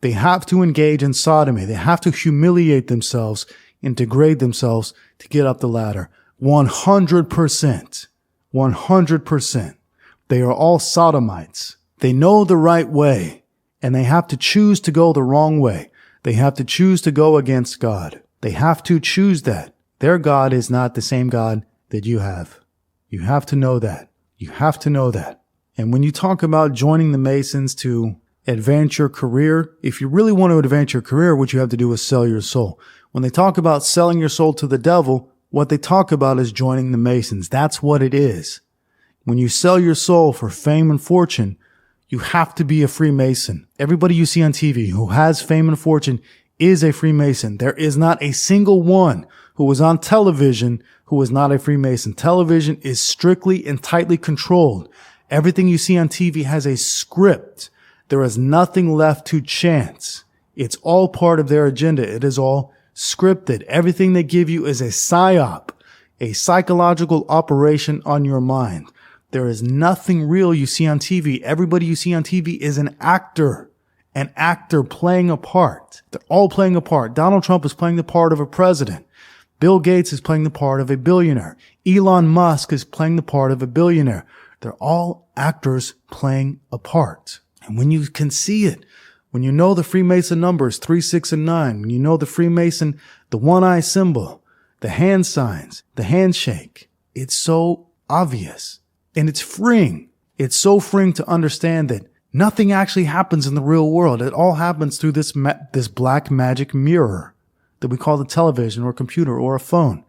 They have to engage in sodomy. They have to humiliate themselves and degrade themselves to get up the ladder. 100%. 100%. They are all sodomites. They know the right way, and they have to choose to go the wrong way. They have to choose to go against God. They have to choose that. Their God is not the same God that you have. You have to know that. You have to know that. And when you talk about joining the Masons to advance your career, if you really want to advance your career, what you have to do is sell your soul. When they talk about selling your soul to the devil, what they talk about is joining the Masons. That's what it is. When you sell your soul for fame and fortune, you have to be a Freemason. Everybody you see on TV who has fame and fortune is a Freemason. There is not a single one who was on television who was not a Freemason. Television is strictly and tightly controlled. Everything you see on TV has a script. There is nothing left to chance. It's all part of their agenda. It is all scripted. Everything they give you is a psyop, a psychological operation on your mind. There is nothing real you see on TV. Everybody you see on TV is an actor playing a part. They're all playing a part. Donald Trump is playing the part of a president. Bill Gates is playing the part of a billionaire. Elon Musk is playing the part of a billionaire. They're all actors playing a part. And when you can see it, when you know the Freemason numbers 3, 6, and 9, when you know the Freemason, the one eye symbol, the hand signs, the handshake. It's so obvious and it's freeing. It's so freeing to understand that nothing actually happens in the real world. It all happens through this black magic mirror that we call the television or computer or a phone.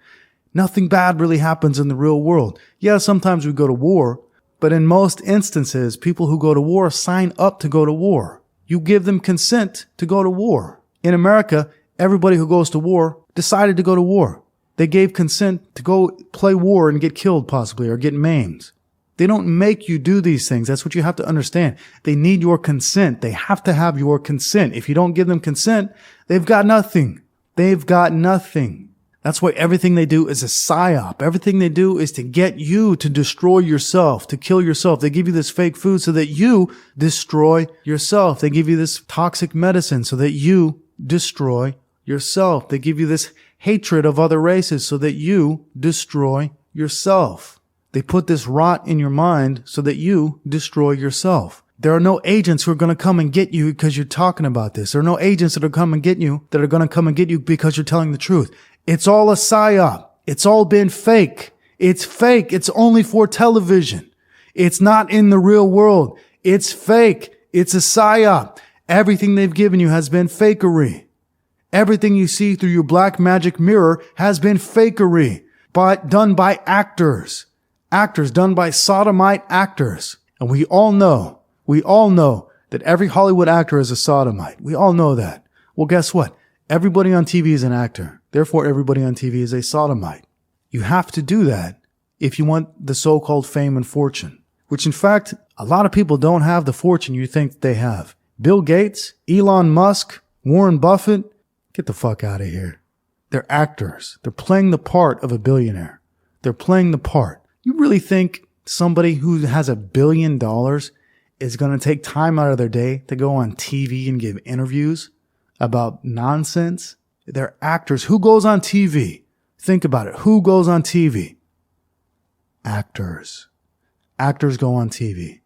Nothing bad really happens in the real world. Yeah, sometimes we go to war, but in most instances, people who go to war sign up to go to war. You give them consent to go to war. In America, everybody who goes to war decided to go to war. They gave consent to go play war and get killed possibly or get maimed. They don't make you do these things. That's what you have to understand. They need your consent. They have to have your consent. If you don't give them consent, they've got nothing. They've got nothing. That's why everything they do is a psyop. Everything they do is to get you to destroy yourself, to kill yourself. They give you this fake food so that you destroy yourself. They give you this toxic medicine so that you destroy yourself. They give you this hatred of other races so that you destroy yourself. They put this rot in your mind so that you destroy yourself. There are no agents who are going to come and get you because you're talking about this. There are no agents that are going to come and get you because you're telling the truth. It's all a psyop. It's all been fake. It's fake. It's only for television. It's not in the real world. It's fake. It's a psyop. Everything they've given you has been fakery. Everything you see through your black magic mirror has been fakery, but done by actors. Actors done by sodomite actors. And we all know that every Hollywood actor is a sodomite. We all know that. Well, guess what? Everybody on TV is an actor. Therefore, everybody on TV is a sodomite. You have to do that if you want the so-called fame and fortune, which in fact, a lot of people don't have the fortune you think they have. Bill Gates, Elon Musk, Warren Buffett, get the fuck out of here. They're actors. They're playing the part of a billionaire. They're playing the part. You really think somebody who has $1 billion is going to take time out of their day to go on TV and give interviews about nonsense? They're actors. Who goes on TV? Think about it. Who goes on TV? Actors. Actors go on TV.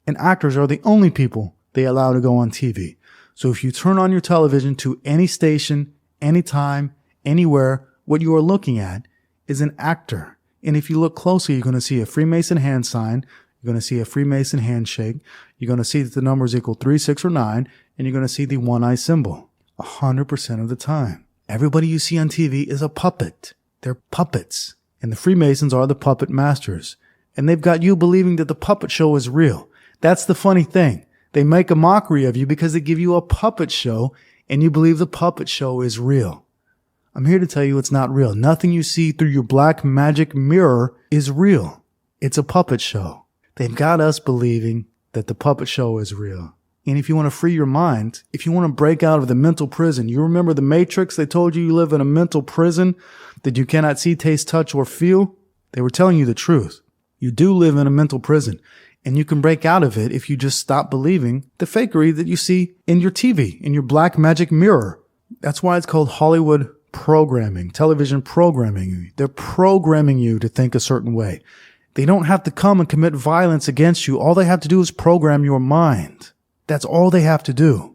And actors are the only people they allow to go on TV. So if you turn on your television to any station, anytime, anywhere, what you are looking at is an actor. And if you look closely, you're going to see a Freemason hand sign. You're going to see a Freemason handshake. You're going to see that the numbers equal 3, 6, or 9. And you're going to see the one eye symbol 100% of the time. Everybody you see on TV is a puppet. They're puppets. And the Freemasons are the puppet masters. And they've got you believing that the puppet show is real. That's the funny thing. They make a mockery of you because they give you a puppet show and you believe the puppet show is real. I'm here to tell you it's not real. Nothing you see through your black magic mirror is real. It's a puppet show. They've got us believing that the puppet show is real. And if you want to free your mind, if you want to break out of the mental prison, you remember the Matrix? They told you live in a mental prison that you cannot see, taste, touch, or feel. They were telling you the truth. You do live in a mental prison. And you can break out of it if you just stop believing the fakery that you see in your TV, in your black magic mirror. That's why it's called Hollywood programming, television programming. They're programming you to think a certain way. They don't have to come and commit violence against you. All they have to do is program your mind. That's all they have to do.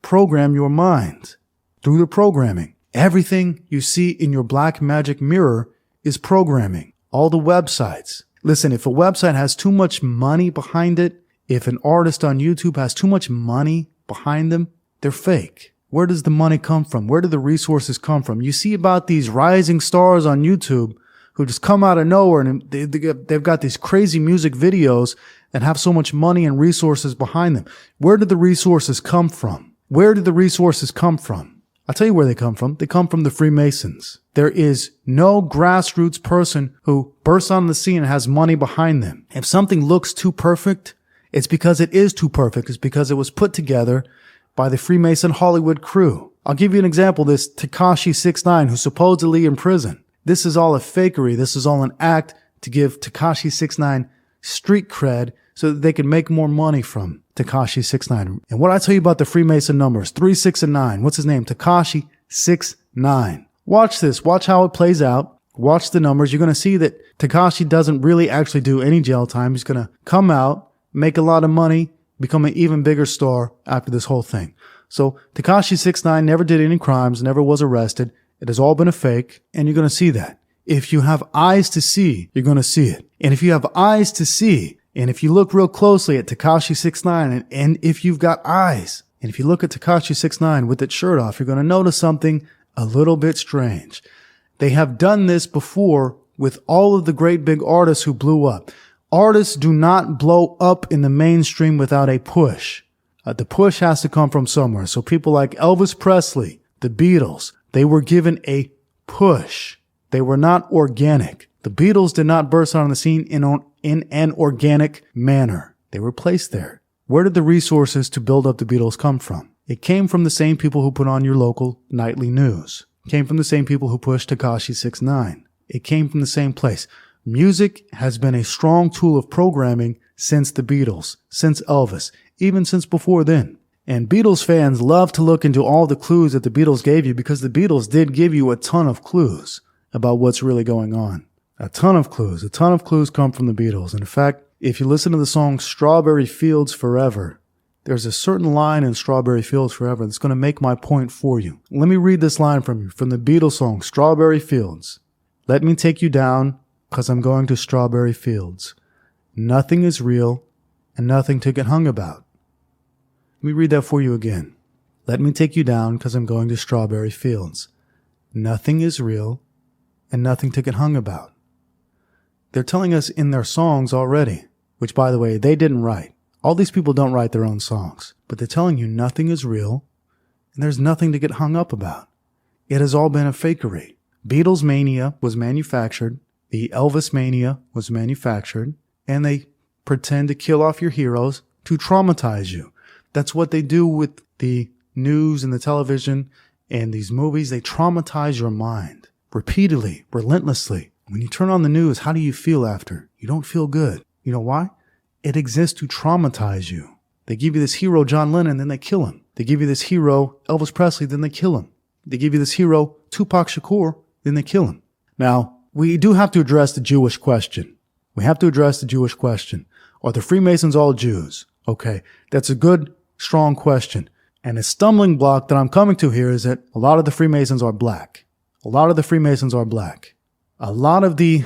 Program your mind through the programming. Everything you see in your black magic mirror is programming. All the websites. Listen, if a website has too much money behind it, if an artist on YouTube has too much money behind them, they're fake. Where does the money come from? Where do the resources come from? You see about these rising stars on YouTube who just come out of nowhere and they've got these crazy music videos and have so much money and resources behind them. Where do the resources come from? Where do the resources come from? I'll tell you where they come from. They come from the Freemasons. There is no grassroots person who bursts on the scene and has money behind them. If something looks too perfect, it's because it is too perfect. It's because it was put together by the Freemason Hollywood crew. I'll give you an example. This Tekashi 6ix9ine, who's supposedly in prison. This is all a fakery. This is all an act to give Tekashi 6ix9ine street cred so that they can make more money from Tekashi 6ix9ine. And what I tell you about the Freemason numbers, 3, 6, and 9. What's his name? Tekashi 6ix9ine. Watch this. Watch how it plays out. Watch the numbers. You're going to see that Tekashi doesn't really actually do any jail time. He's going to come out, make a lot of money, become an even bigger star after this whole thing. So Tekashi 6ix9ine never did any crimes, never was arrested, It has all been a fake, and you're going to see that. If you have eyes to see, you're going to see it. And if you have eyes to see, and if you look real closely at Tekashi 6ix9ine, and if you've got eyes, and if you look at Tekashi 6ix9ine with its shirt off, you're going to notice something a little bit strange. They have done this before with all of the great big artists who blew up. Artists do not blow up in the mainstream without a push. The push has to come from somewhere. So people like Elvis Presley, the Beatles, they were given a push. They were not organic. The Beatles did not burst on the scene in an organic manner. They were placed there. Where did the resources to build up the Beatles come from? It came from the same people who put on your local nightly news. It came from the same people who pushed Tekashi 6ix9ine. It came from the same place. Music has been a strong tool of programming since the Beatles, since Elvis, even since before then. And Beatles fans love to look into all the clues that the Beatles gave you because the Beatles did give you a ton of clues about what's really going on. A ton of clues. A ton of clues come from the Beatles. And in fact, if you listen to the song Strawberry Fields Forever, there's a certain line in Strawberry Fields Forever that's going to make my point for you. Let me read this line from you, from the Beatles song Strawberry Fields. Let me take you down, 'cause I'm going to strawberry fields. Nothing is real and nothing to get hung about. Let me read that for you again. Let me take you down, 'cause I'm going to strawberry fields. Nothing is real and nothing to get hung about. They're telling us in their songs already, which, by the way, they didn't write. All these people don't write their own songs, but they're telling you nothing is real and there's nothing to get hung up about. It has all been a fakery. Beatles mania was manufactured. The Elvis mania was manufactured, and they pretend to kill off your heroes to traumatize you. That's what they do with the news and the television and these movies. They traumatize your mind repeatedly, relentlessly. When you turn on the news, how do you feel after? You don't feel good. You know why? It exists to traumatize you. They give you this hero, John Lennon, then they kill him. They give you this hero, Elvis Presley, then they kill him. They give you this hero, Tupac Shakur, then they kill him. Now, we do have to address the Jewish question. We have to address the Jewish question. Are the Freemasons all Jews? Okay, that's a good, strong question. And a stumbling block that I'm coming to here is that a lot of the Freemasons are black. A lot of the Freemasons are black. All of the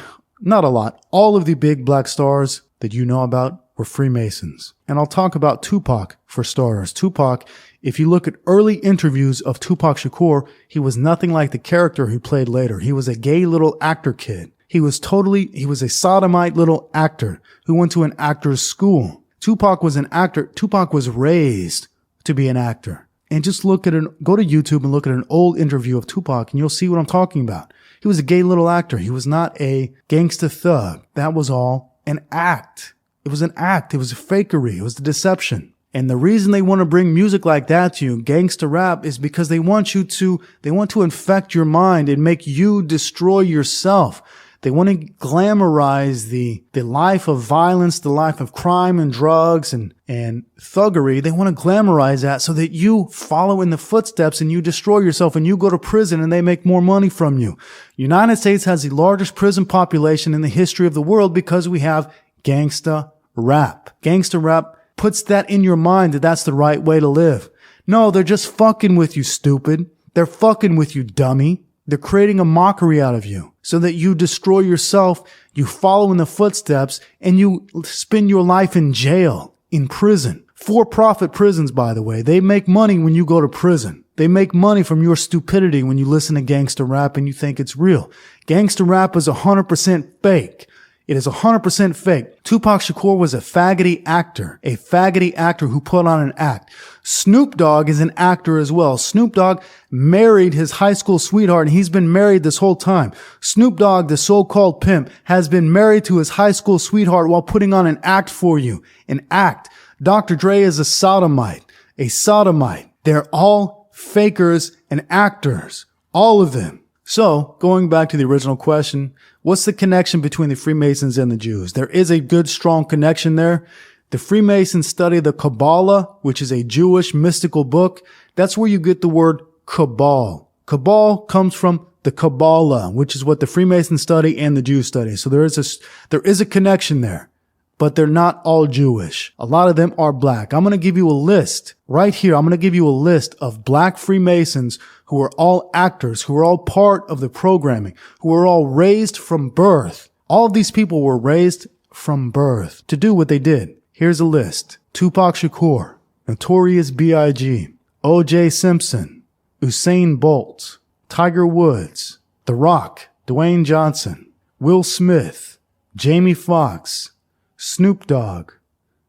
big black stars that you know about were Freemasons. And I'll talk about Tupac for starters. Tupac, if you look at early interviews of Tupac Shakur, he was nothing like the character he played later. He was a gay little actor kid. He was a sodomite little actor who went to an actor's school. Tupac was an actor. Tupac was raised to be an actor. And just go to YouTube and look at an old interview of Tupac and you'll see what I'm talking about. He was a gay little actor. He was not a gangsta thug. That was all an act. It was an act. It was a fakery. It was the deception. And the reason they want to bring music like that to you, gangsta rap, is because they want to infect your mind and make you destroy yourself. They want to glamorize the life of violence, the life of crime and drugs and thuggery. They want to glamorize that so that you follow in the footsteps and you destroy yourself and you go to prison and they make more money from you. United States has the largest prison population in the history of the world because we have gangsta rap. Gangsta rap puts that in your mind that that's the right way to live. No, they're just fucking with you, stupid. They're fucking with you, dummy. They're creating a mockery out of you so that you destroy yourself, you follow in the footsteps, and you spend your life in jail, in prison. For-profit prisons, by the way. They make money when you go to prison. They make money from your stupidity when you listen to gangsta rap and you think it's real. Gangsta rap is 100% fake. It is 100% fake. Tupac Shakur was a faggoty actor who put on an act. Snoop Dogg is an actor as well. Snoop Dogg married his high school sweetheart and he's been married this whole time. Snoop Dogg, the so-called pimp, has been married to his high school sweetheart while putting on an act for you. An act. Dr. Dre is a sodomite. They're all fakers and actors. All of them. So, going back to the original question, what's the connection between the Freemasons and the Jews? There is a good, strong connection there. The Freemasons study the Kabbalah, which is a Jewish mystical book. That's where you get the word Cabal. Cabal comes from the Kabbalah, which is what the Freemasons study and the Jews study. So there is a connection there. but they're not all Jewish. A lot of them are black. I'm going to give you a list right here. I'm going to give you a list of black Freemasons who are all actors, who are all part of the programming, who are all raised from birth. All of these people were raised from birth to do what they did. Here's a list. Tupac Shakur, Notorious B.I.G., O.J. Simpson, Usain Bolt, Tiger Woods, The Rock, Dwayne Johnson, Will Smith, Jamie Foxx, Snoop Dogg,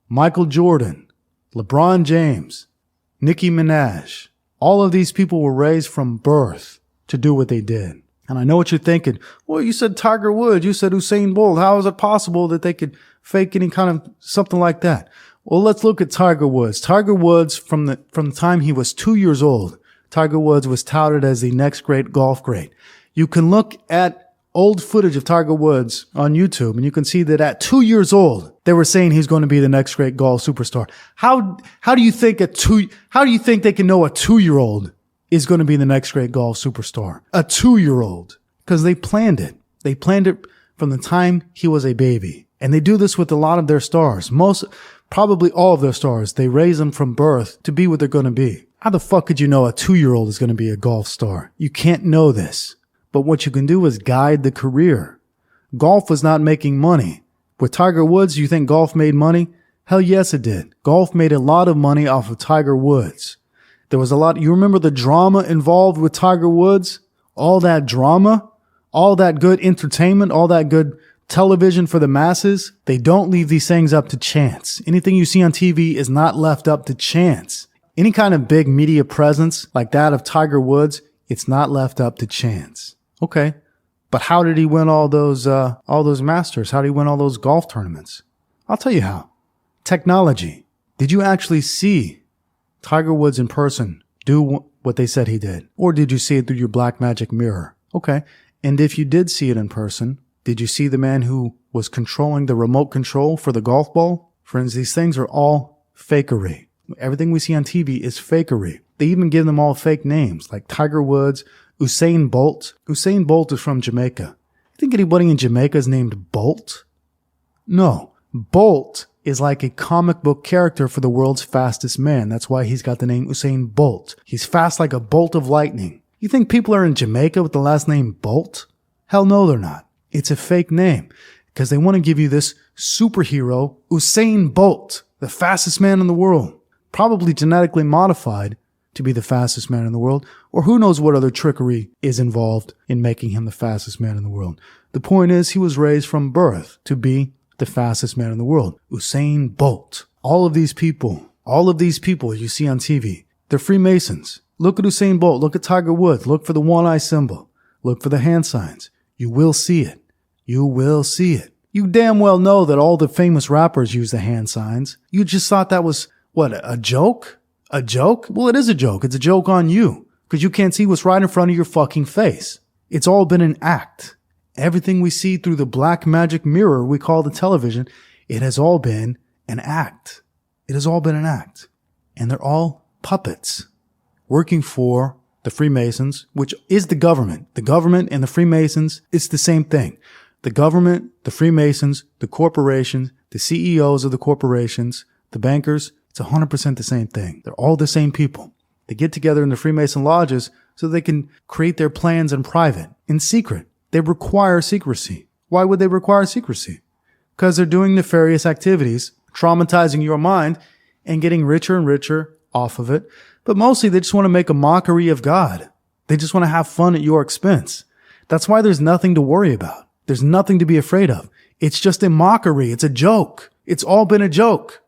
Michael Jordan, LeBron James, Nicki Minaj. All of these people were raised from birth to do what they did. And I know what you're thinking. Well, you said Tiger Woods, you said Usain Bolt. How is it possible that they could fake any kind of something like that? Well, let's look at Tiger Woods. Tiger Woods, from the time he was 2 years old, Tiger Woods was touted as the next great golf great. You can look at old footage of Tiger Woods on YouTube, and you can see that at 2 years old, they were saying he's going to be the next great golf superstar. How do you think they can know a 2-year-old is going to be the next great golf superstar? A 2-year-old. Because they planned it. They planned it from the time he was a baby. And they do this with a lot of their stars. Probably all of their stars. They raise them from birth to be what they're going to be. How the fuck could you know a 2-year-old is going to be a golf star? You can't know this. But what you can do is guide the career. Golf was not making money. With Tiger Woods, you think golf made money? Hell yes, it did. Golf made a lot of money off of Tiger Woods. There was a lot. You remember the drama involved with Tiger Woods? All that drama, all that good entertainment, all that good television for the masses. They don't leave these things up to chance. Anything you see on TV is not left up to chance. Any kind of big media presence like that of Tiger Woods, it's not left up to chance. Okay. But how did he win all those Masters? How did he win all those golf tournaments? I'll tell you how. Technology. Did you actually see Tiger Woods in person do what they said he did? Or did you see it through your black magic mirror? Okay. And if you did see it in person, did you see the man who was controlling the remote control for the golf ball? Friends, these things are all fakery. Everything we see on TV is fakery. They even give them all fake names like Tiger Woods, Usain Bolt. Usain Bolt is from Jamaica. You think anybody in Jamaica is named Bolt? No. Bolt is like a comic book character for the world's fastest man. That's why he's got the name Usain Bolt. He's fast like a bolt of lightning. You think people are in Jamaica with the last name Bolt? Hell no, they're not. It's a fake name because they want to give you this superhero, Usain Bolt, the fastest man in the world, probably genetically modified to be the fastest man in the world, or who knows what other trickery is involved in making him the fastest man in the world. The point is, he was raised from birth to be the fastest man in the world. Usain Bolt. All of these people you see on TV, they're Freemasons. Look at Usain Bolt. Look at Tiger Woods. Look for the one eye symbol. Look for the hand signs. You will see it. You will see it. You damn well know that all the famous rappers use the hand signs. You just thought that was, what, a joke? A joke? Well, it is a joke. It's a joke on you because you can't see what's right in front of your fucking face. It's all been an act. Everything we see through the black magic mirror we call the television, it has all been an act. It has all been an act. And they're all puppets working for the Freemasons, which is the government. The government and the Freemasons, it's the same thing. The government, the Freemasons, the corporations, the CEOs of the corporations, the bankers, it's 100% the same thing. They're all the same people. They get together in the Freemason lodges so they can create their plans in private, in secret. They require secrecy. Why would they require secrecy? Because they're doing nefarious activities, traumatizing your mind, and getting richer and richer off of it. But mostly they just want to make a mockery of God. They just want to have fun at your expense. That's why there's nothing to worry about. There's nothing to be afraid of. It's just a mockery. It's a joke. It's all been a joke.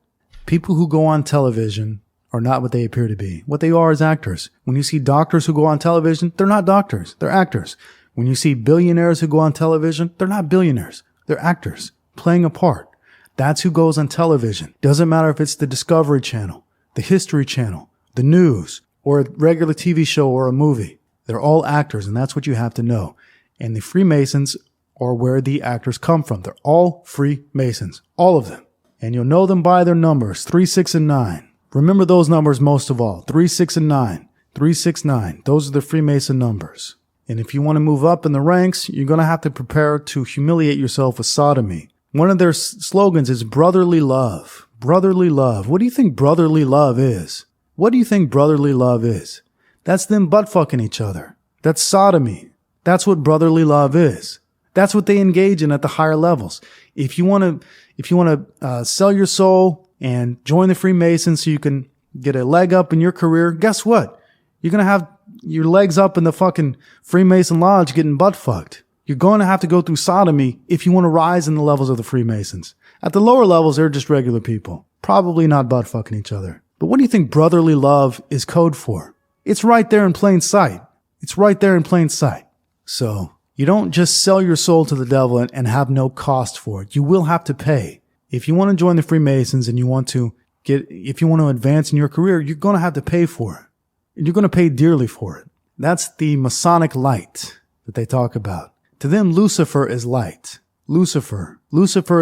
People who go on television are not what they appear to be. What they are is actors. When you see doctors who go on television, they're not doctors. They're actors. When you see billionaires who go on television, they're not billionaires. They're actors playing a part. That's who goes on television. Doesn't matter if it's the Discovery Channel, the History Channel, the news, or a regular TV show or a movie. They're all actors, and that's what you have to know. And the Freemasons are where the actors come from. They're all Freemasons. All of them. And you'll know them by their numbers, 3, 6, and 9. Remember those numbers most of all, 3, 6, and 9. 3, 6, 9. Those are the Freemason numbers. And if you want to move up in the ranks, you're going to have to prepare to humiliate yourself with sodomy. One of their slogans is brotherly love. Brotherly love. What do you think brotherly love is? What do you think brotherly love is? That's them butt fucking each other. That's sodomy. That's what brotherly love is. That's what they engage in at the higher levels. If you want to sell your soul and join the Freemasons so you can get a leg up in your career, guess what? You're going to have your legs up in the fucking Freemason lodge getting butt fucked. You're going to have to go through sodomy if you want to rise in the levels of the Freemasons. At the lower levels, they're just regular people. Probably not butt fucking each other. But what do you think brotherly love is code for? It's right there in plain sight. It's right there in plain sight. So you don't just sell your soul to the devil and have no cost for it. You will have to pay. If you want to join the Freemasons and if you want to advance in your career, you're going to have to pay for it. And you're going to pay dearly for it. That's the Masonic light that they talk about. To them, Lucifer is light. Lucifer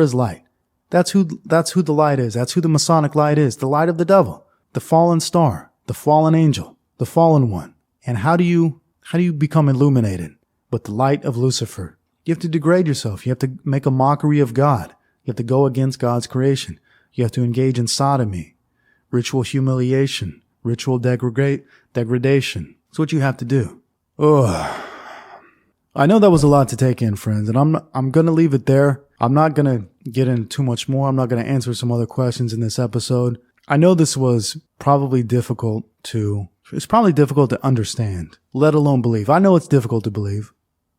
is light. That's who the light is. That's who the Masonic light is. The light of the devil, the fallen star, the fallen angel, the fallen one. And how do you become illuminated? With the light of Lucifer. You have to degrade yourself. You have to make a mockery of God. You have to go against God's creation. You have to engage in sodomy, ritual humiliation, ritual degradation. That's what you have to do. Ugh. I know that was a lot to take in, friends, and I'm going to leave it there. I'm not going to get into too much more. I'm not going to answer some other questions in this episode. I know this was probably difficult to understand, let alone believe. I know it's difficult to believe.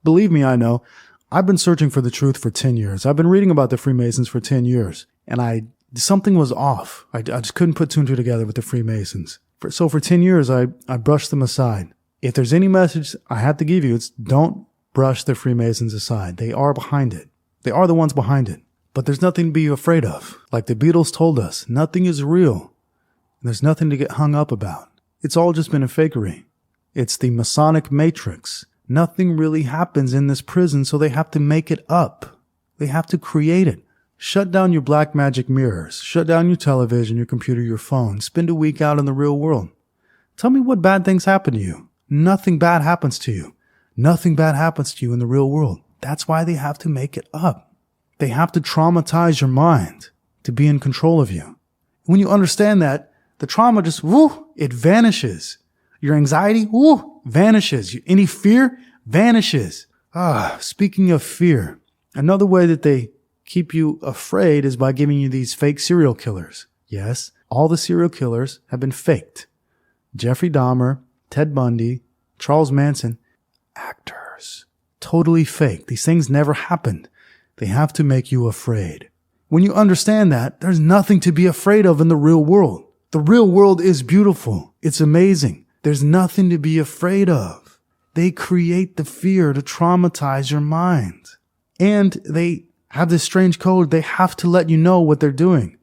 Believe me, I know. I've been searching for the truth for 10 years. I've been reading about the Freemasons for 10 years, and something was off. I just couldn't put two and two together with the Freemasons. So for 10 years, I brushed them aside. If there's any message I have to give you, it's don't brush the Freemasons aside. They are behind it. They are the ones behind it. But there's nothing to be afraid of. Like the Beatles told us, nothing is real. There's nothing to get hung up about. It's all just been a fakery. It's the Masonic matrix. Nothing really happens in this prison, so they have to make it up. They have to create it. Shut down your black magic mirrors. Shut down your television, your computer, your phone. Spend a week out in the real world. Tell me what bad things happen to you. Nothing bad happens to you. Nothing bad happens to you in the real world. That's why they have to make it up. They have to traumatize your mind to be in control of you. When you understand that, the trauma just, it vanishes. Your anxiety, vanishes. Any fear vanishes. Speaking of fear, another way that they keep you afraid is by giving you these fake serial killers. Yes, all the serial killers have been faked. Jeffrey Dahmer, Ted Bundy, Charles Manson, actors. Totally fake. These things never happened. They have to make you afraid. When you understand that, there's nothing to be afraid of in the real world. The real world is beautiful. It's amazing. There's nothing to be afraid of. They create the fear to traumatize your mind. And they have this strange code. They have to let you know what they're doing.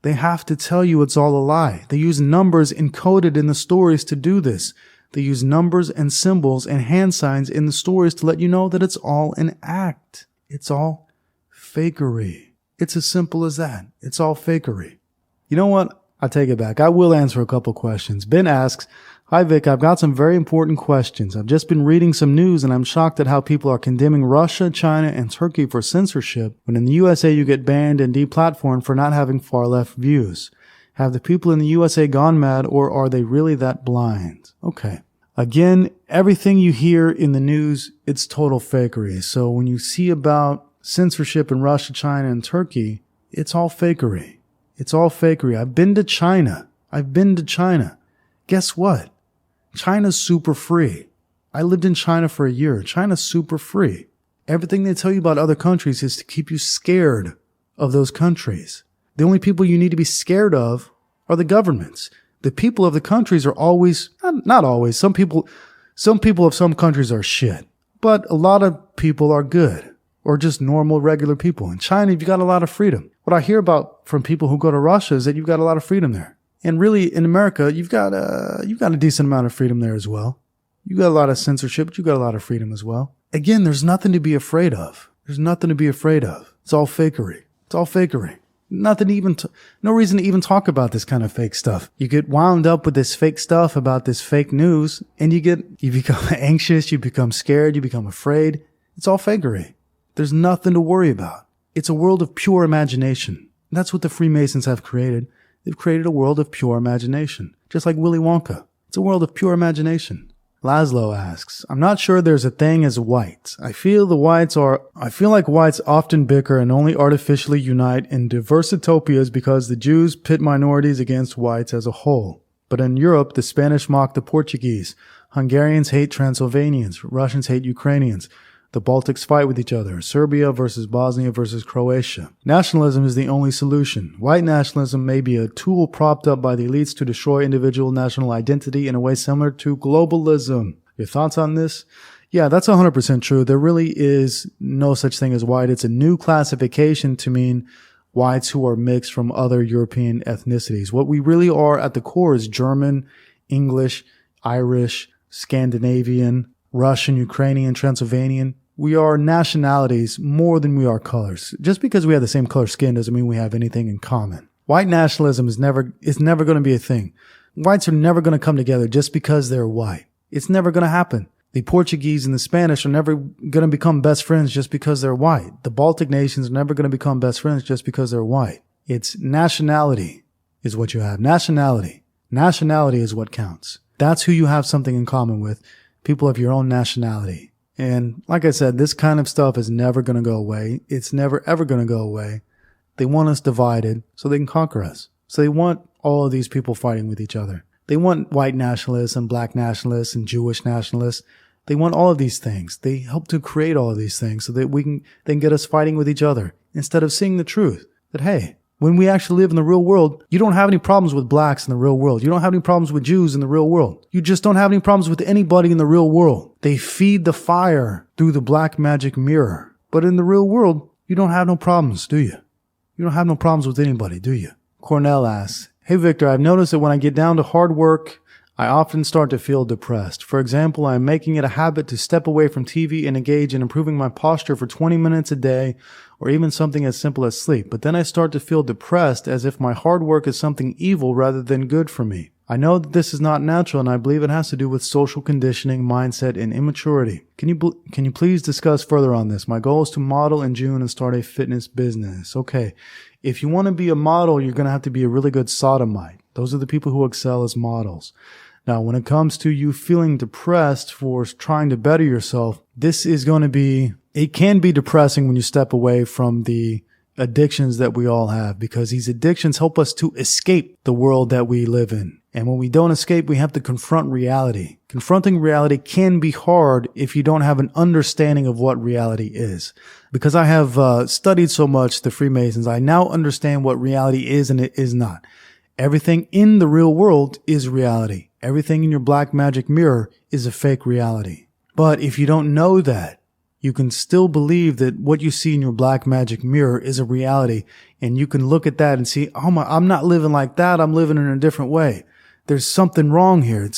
They have to tell you it's all a lie. They use numbers encoded in the stories to do this. They use numbers and symbols and hand signs in the stories to let you know that it's all an act. It's all fakery. It's as simple as that. It's all fakery. You know what? I take it back. I will answer a couple questions. Ben asks, "Hi Vic, I've got some very important questions. I've just been reading some news and I'm shocked at how people are condemning Russia, China, and Turkey for censorship when in the USA you get banned and deplatformed for not having far left views. Have the people in the USA gone mad or are they really that blind?" Okay. Again, everything you hear in the news, it's total fakery. So when you see about censorship in Russia, China, and Turkey, it's all fakery. It's all fakery. I've been to China. Guess what? China's super free. I lived in China for a year. China's super free. Everything they tell you about other countries is to keep you scared of those countries. The only people you need to be scared of are the governments. The people of the countries are always, not always, some people of some countries are shit. But a lot of people are good. Or just normal, regular people. In China, you've got a lot of freedom. What I hear about from people who go to Russia is that you've got a lot of freedom there. And really, in America, you've got a decent amount of freedom there as well. You've got a lot of censorship, but you've got a lot of freedom as well. Again, there's nothing to be afraid of. There's nothing to be afraid of. It's all fakery. It's all fakery. No reason to even talk about this kind of fake stuff. You get wound up with this fake stuff about this fake news, and you become anxious, you become scared, you become afraid. It's all fakery. There's nothing to worry about. It's a world of pure imagination. That's what the Freemasons have created. They've created a world of pure imagination, just like Willy Wonka. It's a world of pure imagination. Laszlo asks, I'm not sure there's a thing as whites. I feel like whites often bicker and only artificially unite in diverse utopias because the Jews pit minorities against whites as a whole. But in Europe, the Spanish mock the Portuguese. Hungarians hate Transylvanians. Russians hate Ukrainians. The Baltics fight with each other. Serbia versus Bosnia versus Croatia. Nationalism is the only solution. White nationalism may be a tool propped up by the elites to destroy individual national identity in a way similar to globalism. Your thoughts on this? Yeah, that's 100% true. There really is no such thing as white. It's a new classification to mean whites who are mixed from other European ethnicities. What we really are at the core is German, English, Irish, Scandinavian, Russian, Ukrainian, Transylvanian. We are nationalities more than we are colors. Just because we have the same color skin doesn't mean we have anything in common. White nationalism is never going to be a thing. Whites are never going to come together just because they're white. It's never going to happen. The Portuguese and the Spanish are never going to become best friends just because they're white. The Baltic nations are never going to become best friends just because they're white. It's nationality is what you have. Nationality. Nationality is what counts. That's who you have something in common with. People of your own nationality. And like I said, this kind of stuff is never going to go away. It's never ever going to go away. They want us divided so they can conquer us. So they want all of these people fighting with each other. They want white nationalists and black nationalists and Jewish nationalists. They want all of these things. They help to create all of these things so that they can get us fighting with each other instead of seeing the truth that, hey, when we actually live in the real world, you don't have any problems with blacks in the real world. You don't have any problems with Jews in the real world. You just don't have any problems with anybody in the real world. They feed the fire through the black magic mirror. But in the real world, you don't have no problems, do you? You don't have no problems with anybody, do you? Cornell asks, hey Victor, I've noticed that when I get down to hard work, I often start to feel depressed. For example, I'm making it a habit to step away from TV and engage in improving my posture for 20 minutes a day, or even something as simple as sleep. But then I start to feel depressed as if my hard work is something evil rather than good for me. I know that this is not natural, and I believe it has to do with social conditioning, mindset, and immaturity. Can you please discuss further on this? My goal is to model in June and start a fitness business. Okay. If you want to be a model, you're going to have to be a really good sodomite. Those are the people who excel as models. Now, when it comes to you feeling depressed for trying to better yourself, it can be depressing when you step away from the addictions that we all have, because these addictions help us to escape the world that we live in. And when we don't escape, we have to confront reality. Confronting reality can be hard if you don't have an understanding of what reality is. Because I have studied so much the Freemasons, I now understand what reality is and it is not. Everything in the real world is reality. Everything in your black magic mirror is a fake reality. But if you don't know that, you can still believe that what you see in your black magic mirror is a reality. And you can look at that and see, I'm not living like that. I'm living in a different way. There's something wrong here.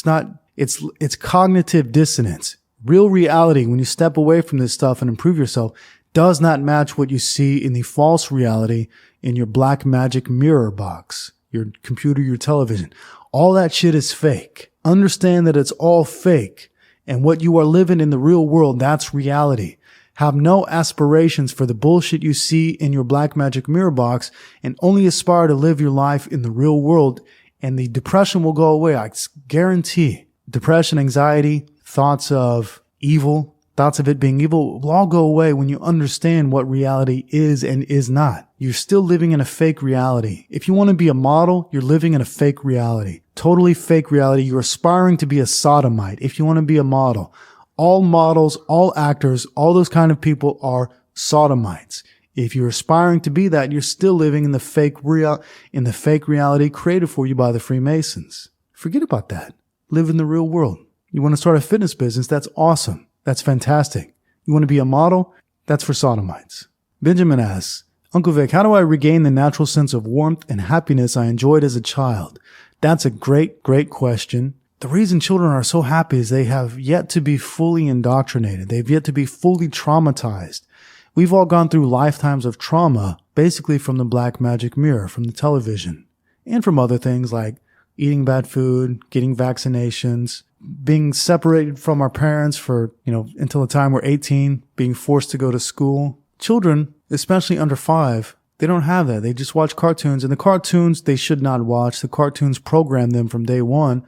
It's cognitive dissonance. Real reality, when you step away from this stuff and improve yourself, does not match what you see in the false reality in your black magic mirror box, your computer, your television. All that shit is fake. Understand that it's all fake. And what you are living in the real world, that's reality. Have no aspirations for the bullshit you see in your black magic mirror box, and only aspire to live your life in the real world, and the depression will go away. I guarantee. Depression, anxiety, thoughts of evil, thoughts of it being evil will all go away when you understand what reality is and is not. You're still living in a fake reality. If you want to be a model, you're living in a fake reality. Totally fake reality. You're aspiring to be a sodomite if you want to be a model. All models, all actors, all those kind of people are sodomites. If you're aspiring to be that, you're still living in the fake reality created for you by the Freemasons. Forget about that. Live in the real world. You want to start a fitness business? That's awesome. That's fantastic. You want to be a model? That's for sodomites. Benjamin asks, Uncle Vic, how do I regain the natural sense of warmth and happiness I enjoyed as a child? That's a great, great question. The reason children are so happy is they have yet to be fully indoctrinated. They've yet to be fully traumatized. We've all gone through lifetimes of trauma, basically from the black magic mirror, from the television, and from other things like eating bad food, getting vaccinations, being separated from our parents for, until the time we're 18, being forced to go to school, Children, especially under 5, they don't have that. They just watch cartoons, and the cartoons they should not watch. The cartoons program them from day one,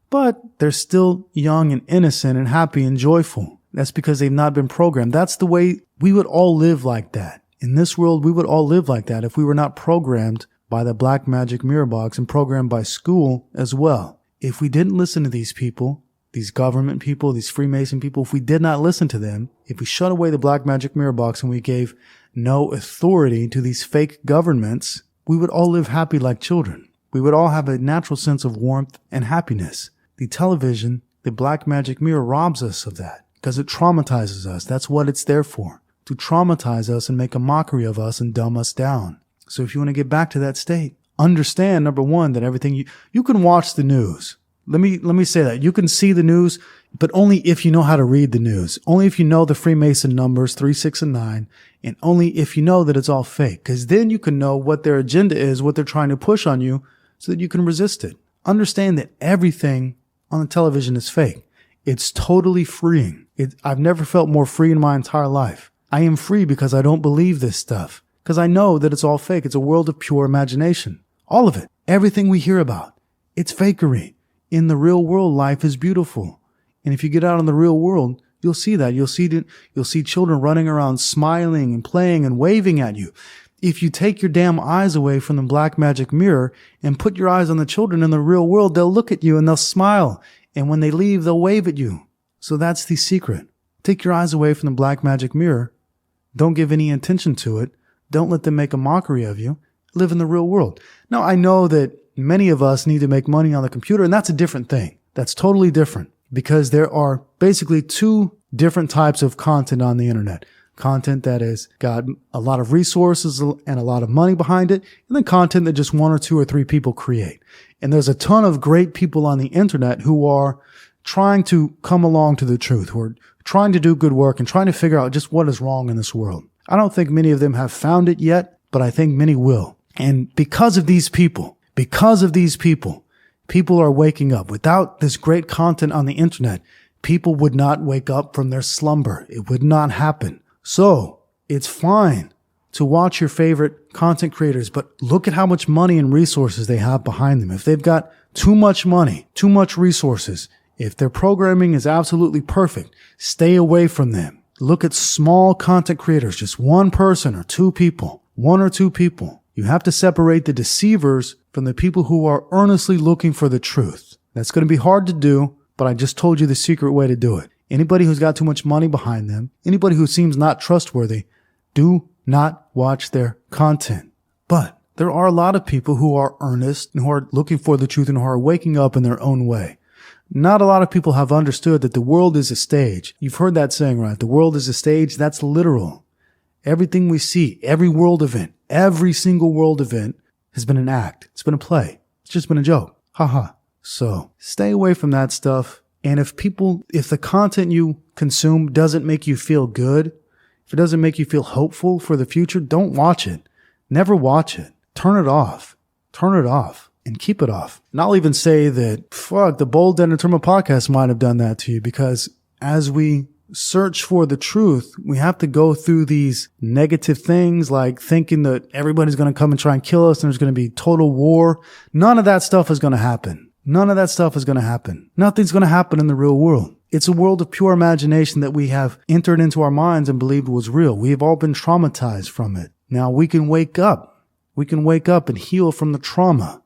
but they're still young and innocent and happy and joyful. That's because they've not been programmed. That's the way we would all live like that. In this world, we would all live like that if we were not programmed by the black magic mirror box and programmed by school as well. If we didn't listen to these people, these government people, these Freemason people, if we did not listen to them, if we shut away the black magic mirror box and we gave no authority to these fake governments, we would all live happy like children. We would all have a natural sense of warmth and happiness. The television, the black magic mirror robs us of that because it traumatizes us. That's what it's there for, to traumatize us and make a mockery of us and dumb us down. So if you want to get back to that state, understand, number one, that everything you can watch the news. Let me say that. You can see the news, but only if you know how to read the news. Only if you know the Freemason numbers 3, 6, and 9, and only if you know that it's all fake. Because then you can know what their agenda is, what they're trying to push on you, so that you can resist it. Understand that everything on the television is fake. It's totally freeing. I've never felt more free in my entire life. I am free because I don't believe this stuff. Because I know that it's all fake. It's a world of pure imagination. All of it. Everything we hear about. It's fakery. In the real world, life is beautiful. And if you get out in the real world, you'll see that. You'll see children running around smiling and playing and waving at you. If you take your damn eyes away from the black magic mirror and put your eyes on the children in the real world, they'll look at you and they'll smile. And when they leave, they'll wave at you. So that's the secret. Take your eyes away from the black magic mirror. Don't give any attention to it. Don't let them make a mockery of you. Live in the real world. Now, I know that many of us need to make money on the computer, and that's a different thing. That's totally different because there are basically 2 different types of content on the internet. Content that has got a lot of resources and a lot of money behind it, and then content that just 1 or 2 or 3 people create. And there's a ton of great people on the internet who are trying to come along to the truth, who are trying to do good work and trying to figure out just what is wrong in this world. I don't think many of them have found it yet, but I think many will. And because of these people, people are waking up. Without this great content on the internet, people would not wake up from their slumber. It would not happen. So it's fine to watch your favorite content creators, but look at how much money and resources they have behind them. If they've got too much money, too much resources, if their programming is absolutely perfect, stay away from them. Look at small content creators, just 1 person or 2 people, 1 or 2 people. You have to separate the deceivers from the people who are earnestly looking for the truth. That's going to be hard to do, but I just told you the secret way to do it. Anybody who's got too much money behind them, anybody who seems not trustworthy, do not watch their content. But there are a lot of people who are earnest and who are looking for the truth and who are waking up in their own way. Not a lot of people have understood that the world is a stage. You've heard that saying, right? The world is a stage. That's literal. Everything we see, every world event, every single world event has been an act. It's been a play. It's just been a joke. Haha. So stay away from that stuff. And if the content you consume doesn't make you feel good, if it doesn't make you feel hopeful for the future, don't watch it. Never watch it. Turn it off. Turn it off and keep it off. And I'll even say that, the Bold and Determined podcast might have done that to you, because as we search for the truth, we have to go through these negative things like thinking that everybody's going to come and try and kill us and there's going to be total war. None of that stuff is going to happen. None of that stuff is going to happen. Nothing's going to happen in the real world. It's a world of pure imagination that we have entered into our minds and believed was real. We have all been traumatized from it. Now we can wake up. We can wake up and heal from the trauma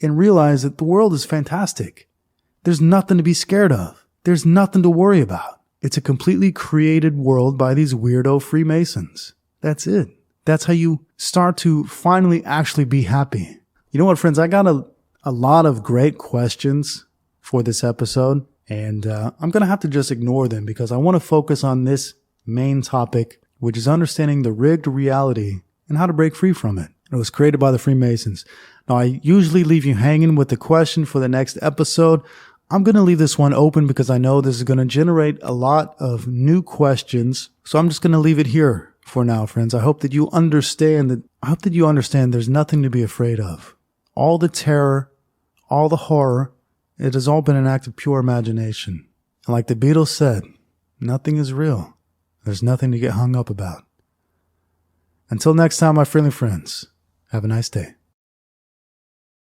and realize that the world is fantastic. There's nothing to be scared of. There's nothing to worry about. It's a completely created world by these weirdo Freemasons. That's it. That's how you start to finally actually be happy. You know what, friends? I got a lot of great questions for this episode, and I'm going to have to just ignore them because I want to focus on this main topic, which is understanding the rigged reality and how to break free from it. It was created by the Freemasons. Now, I usually leave you hanging with the question for the next episode. I'm going to leave this one open because I know this is going to generate a lot of new questions. So I'm just going to leave it here for now, friends. I hope that you understand there's nothing to be afraid of. All the terror, all the horror, it has all been an act of pure imagination. And like the Beatles said, nothing is real. There's nothing to get hung up about. Until next time, my friendly friends, have a nice day.